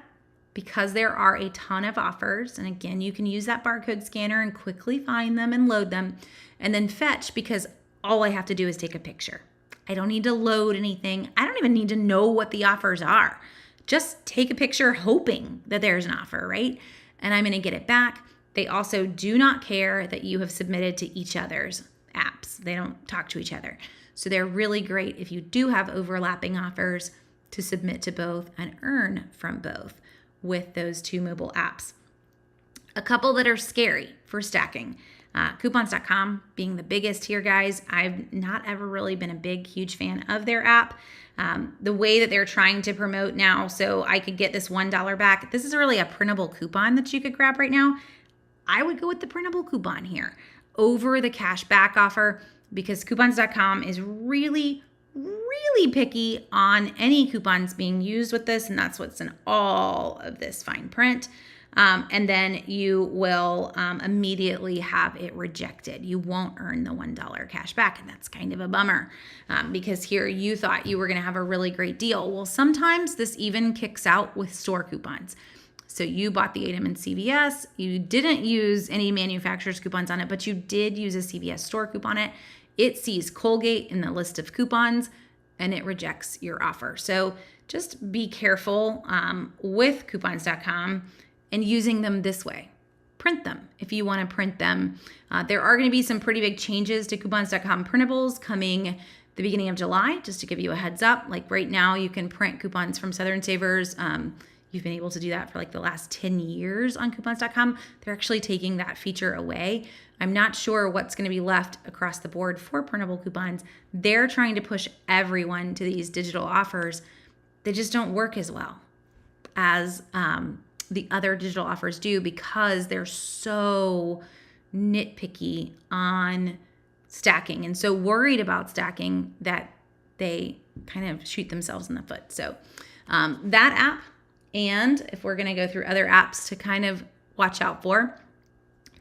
because there are a ton of offers. And again, you can use that barcode scanner and quickly find them and load them. And then Fetch, because all I have to do is take a picture. I don't need to load anything. I don't even need to know what the offers are. Just take a picture hoping that there's an offer, right? And I'm going to get it back. They also do not care that you have submitted to each other's apps. They don't talk to each other. So they're really great if you do have overlapping offers to submit to both and earn from both with those two mobile apps. A couple that are scary for stacking. Coupons.com being the biggest here, guys. I've not ever really been a huge fan of their app. The way that they're trying to promote now, so I could get this $1 back. This is really a printable coupon that you could grab right now. I would go with the printable coupon here over the cash back offer, because Coupons.com is really picky on any coupons being used with this, and that's what's in all of this fine print. And then you will immediately have it rejected. You won't earn the $1 cash back, and that's kind of a bummer because here you thought you were going to have a really great deal. Well, sometimes this even kicks out with store coupons. So you bought the item in CVS, you didn't use any manufacturer's coupons on it, but you did use a CVS store coupon on it. It sees Colgate in the list of coupons and it rejects your offer. So just be careful with Coupons.com and using them this way. Print them if you want to print them. There are going to be some pretty big changes to Coupons.com printables coming the beginning of July, just to give you a heads up. Like right now, you can print coupons from Southern Savers. You've been able to do that for like the last 10 years on Coupons.com. They're actually taking that feature away. I'm not sure what's going to be left across the board for printable coupons. They're trying to push everyone to these digital offers. They just don't work as well as the other digital offers do, because they're so nitpicky on stacking and so worried about stacking that they kind of shoot themselves in the foot. So that app, and if we're going to go through other apps to kind of watch out for,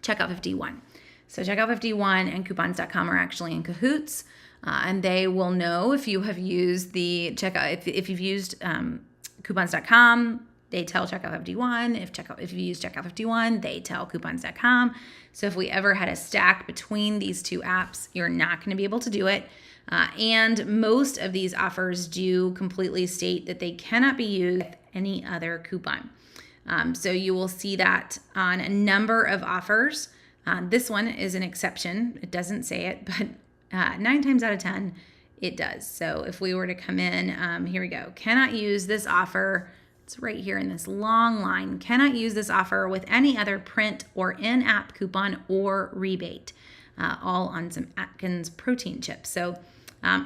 Checkout 51. So Checkout 51 and Coupons.com are actually in cahoots, and they will know if you have used the checkout. If you've used Coupons.com, they tell Checkout 51. If you use Checkout 51, they tell Coupons.com. So if we ever had a stack between these two apps, you're not going to be able to do it. And most of these offers do completely state that they cannot be used with any other coupon. So you will see that on a number of offers. This one is an exception. It doesn't say it, but 9 times out of 10, it does. So if we were to come in, here we go. Cannot use this offer. It's right here in this long line. Cannot use this offer with any other print or in-app coupon or rebate, all on some Atkins protein chips. So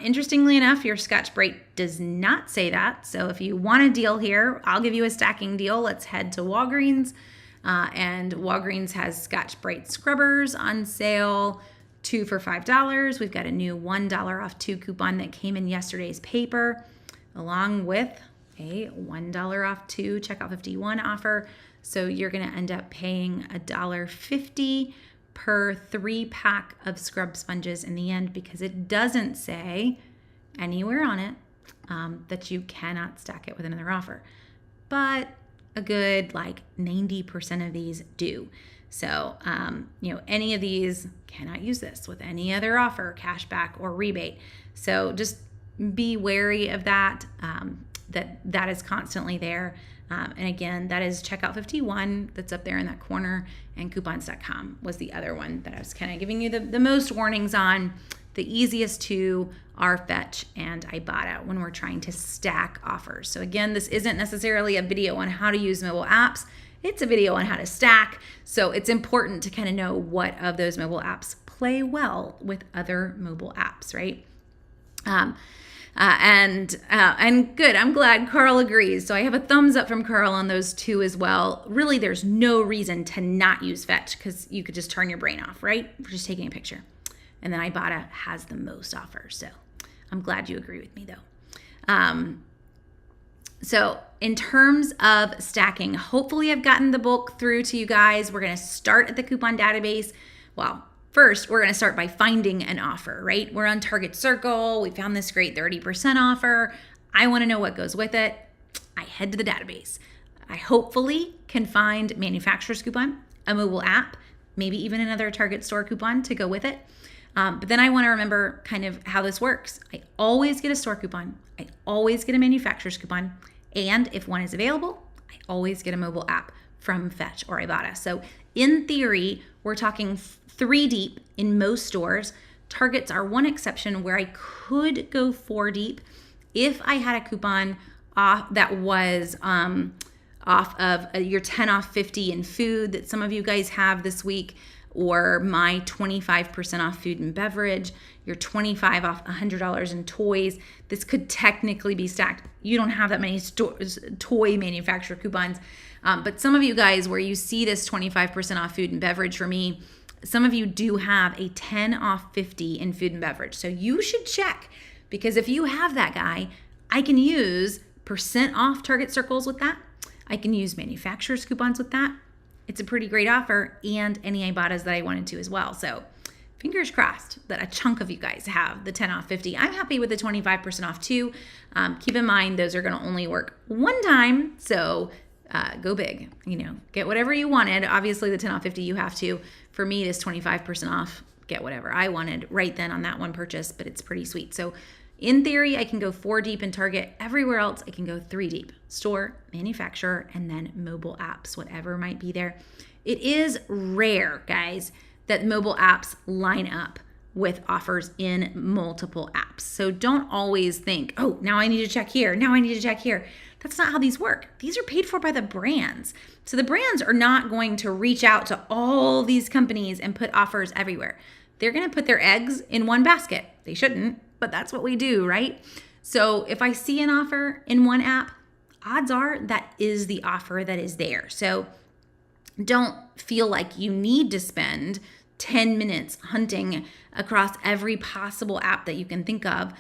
interestingly enough, your Scotch-Brite does not say that. So if you want a deal here, I'll give you a stacking deal. Let's head to Walgreens. And Walgreens has Scotch-Brite scrubbers on sale, 2 for $5. We've got a new $1 off 2 coupon that came in yesterday's paper, along with a $1 off 2 Checkout 51 offer. So you're going to end up paying $1.50 per 3-pack of scrub sponges in the end, because it doesn't say anywhere on it that you cannot stack it with another offer. But a good 90% of these do. So, any of these cannot use this with any other offer, cashback or rebate. So just be wary of that. That is constantly there. And again, that is Checkout 51 that's up there in that corner, and Coupons.com was the other one that I was kind of giving you the most warnings on. The easiest two are Fetch and Ibotta when we're trying to stack offers. So again, this isn't necessarily a video on how to use mobile apps. It's a video on how to stack. So it's important to kind of know what of those mobile apps play well with other mobile apps, right? And good. I'm glad Carl agrees. So I have a thumbs up from Carl on those two as well. Really, there's no reason to not use Fetch because you could just turn your brain off, right? For just taking a picture. And then Ibotta has the most offers. So I'm glad you agree with me though. So in terms of stacking, hopefully I've gotten the bulk through to you guys. We're going to start at the coupon database. Well, first, we're going to start by finding an offer, right? We're on Target Circle. We found this great 30% offer. I want to know what goes with it. I head to the database. I hopefully can find manufacturer's coupon, a mobile app, maybe even another Target store coupon to go with it. But then I want to remember kind of how this works. I always get a store coupon. I always get a manufacturer's coupon. And if one is available, I always get a mobile app from Fetch or Ibotta. So in theory, we're talking 3 deep in most stores. Targets are one exception where I could go 4 deep if I had a coupon off that was off of your 10 off 50 in food that some of you guys have this week, or my 25% off food and beverage, your 25 off $100 in toys. This could technically be stacked. You don't have that many toy manufacturer coupons, but some of you guys where you see this 25% off food and beverage for me, some of you do have a 10 off 50 in food and beverage. So you should check, because if you have that guy, I can use % off Target Circles with that. I can use manufacturer's coupons with that. It's a pretty great offer, and any Ibottas that I wanted to as well. So fingers crossed that a chunk of you guys have the 10 off 50. I'm happy with the 25% off too. Keep in mind, those are going to only work one time. So go big, get whatever you wanted. Obviously the 10 off 50, you have to. For me, this 25% off, get whatever I wanted right then on that one purchase, but it's pretty sweet. So in theory, I can go 4 deep in Target. Everywhere else, I can go 3 deep. Store, manufacturer, and then mobile apps, whatever might be there. It is rare, guys, that mobile apps line up with offers in multiple apps. So don't always think, oh, now I need to check here. Now I need to check here. That's not how these work. These are paid for by the brands. So the brands are not going to reach out to all these companies and put offers everywhere. They're going to put their eggs in one basket. They shouldn't, but that's what we do, right? So if I see an offer in one app, odds are that is the offer that is there. So don't feel like you need to spend 10 minutes hunting across every possible app that you can think of.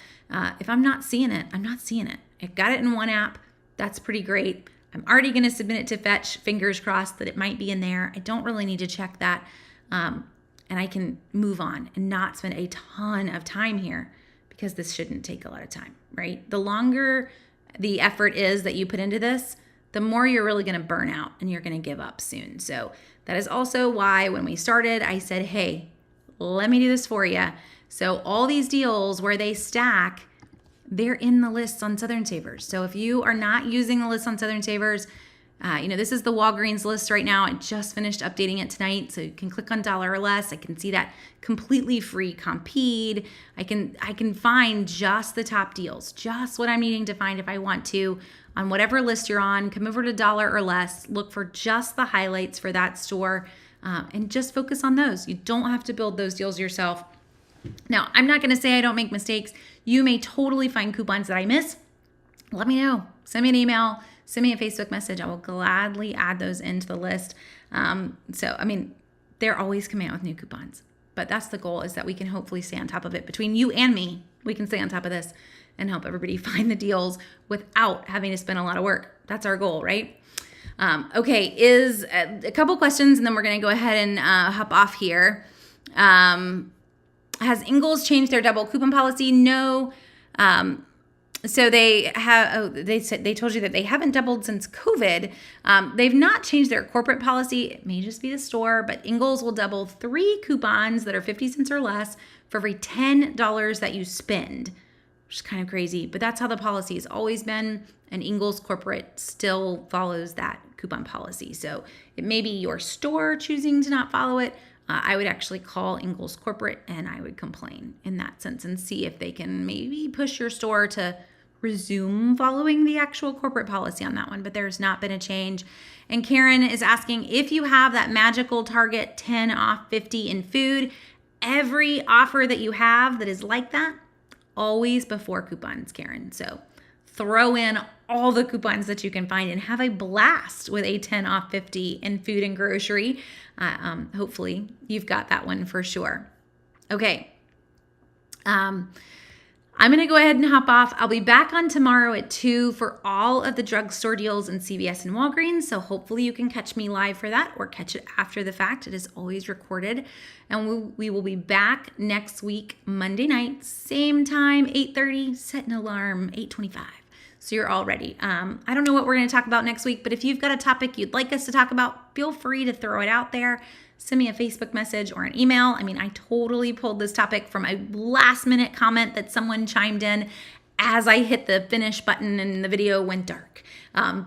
If I'm not seeing it, I'm not seeing it. I've got it in one app. That's pretty great. I'm already going to submit it to Fetch. Fingers crossed that it might be in there. I don't really need to check that. And I can move on and not spend a ton of time here, because this shouldn't take a lot of time, right? The longer the effort is that you put into this, the more you're really going to burn out and you're going to give up soon. So that is also why when we started, I said, hey, let me do this for you. So all these deals where they stack, they're in the lists on Southern Savers. So if you are not using the list on Southern Savers, this is the Walgreens list right now. I just finished updating it tonight. So you can click on dollar or less. I can see that completely free Compede. I can find just the top deals, just what I'm needing to find if I want to on whatever list you're on. Come over to dollar or less, look for just the highlights for that store, and just focus on those. You don't have to build those deals yourself. Now, I'm not going to say I don't make mistakes. You may totally find coupons that I miss. Let me know. Send me an email. Send me a Facebook message. I will gladly add those into the list. They're always coming out with new coupons. But that's the goal, is that we can hopefully stay on top of it. Between you and me, we can stay on top of this and help everybody find the deals without having to spend a lot of work. That's our goal, right? Is a couple questions, and then we're going to go ahead and hop off here. Has Ingles changed their double coupon policy? No. So they have. They told you that they haven't doubled since COVID. They've not changed their corporate policy. It may just be the store, but Ingles will double 3 coupons that are 50 cents or less for every $10 that you spend, which is kind of crazy. But that's how the policy has always been, and Ingles corporate still follows that coupon policy. So it may be your store choosing to not follow it. I would actually call Ingles corporate and I would complain in that sense and see if they can maybe push your store to resume following the actual corporate policy on that one. But there's not been a change. And Karen is asking, if you have that magical Target 10 off 50 in food, every offer that you have that is like that always before coupons, Karen. So throw in all the coupons that you can find and have a blast with a 10 off 50 in food and grocery. Hopefully you've got that one for sure. Okay. I'm going to go ahead and hop off. I'll be back on tomorrow at 2 for all of the drugstore deals in CVS and Walgreens. So hopefully you can catch me live for that or catch it after the fact. It is always recorded. And we will be back next week, Monday night, same time, 8:30, set an alarm, 8:25. So you're all ready. I don't know what we're going to talk about next week, but if you've got a topic you'd like us to talk about, feel free to throw it out there. Send me a Facebook message or an email. I mean, I totally pulled this topic from a last minute comment that someone chimed in as I hit the finish button and the video went dark.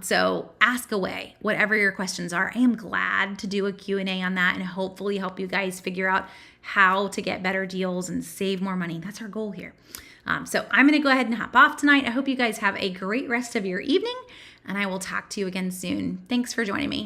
So ask away, whatever your questions are. I am glad to do a Q&A on that and hopefully help you guys figure out how to get better deals and save more money. That's our goal here. So I'm going to go ahead and hop off tonight. I hope you guys have a great rest of your evening, and I will talk to you again soon. Thanks for joining me.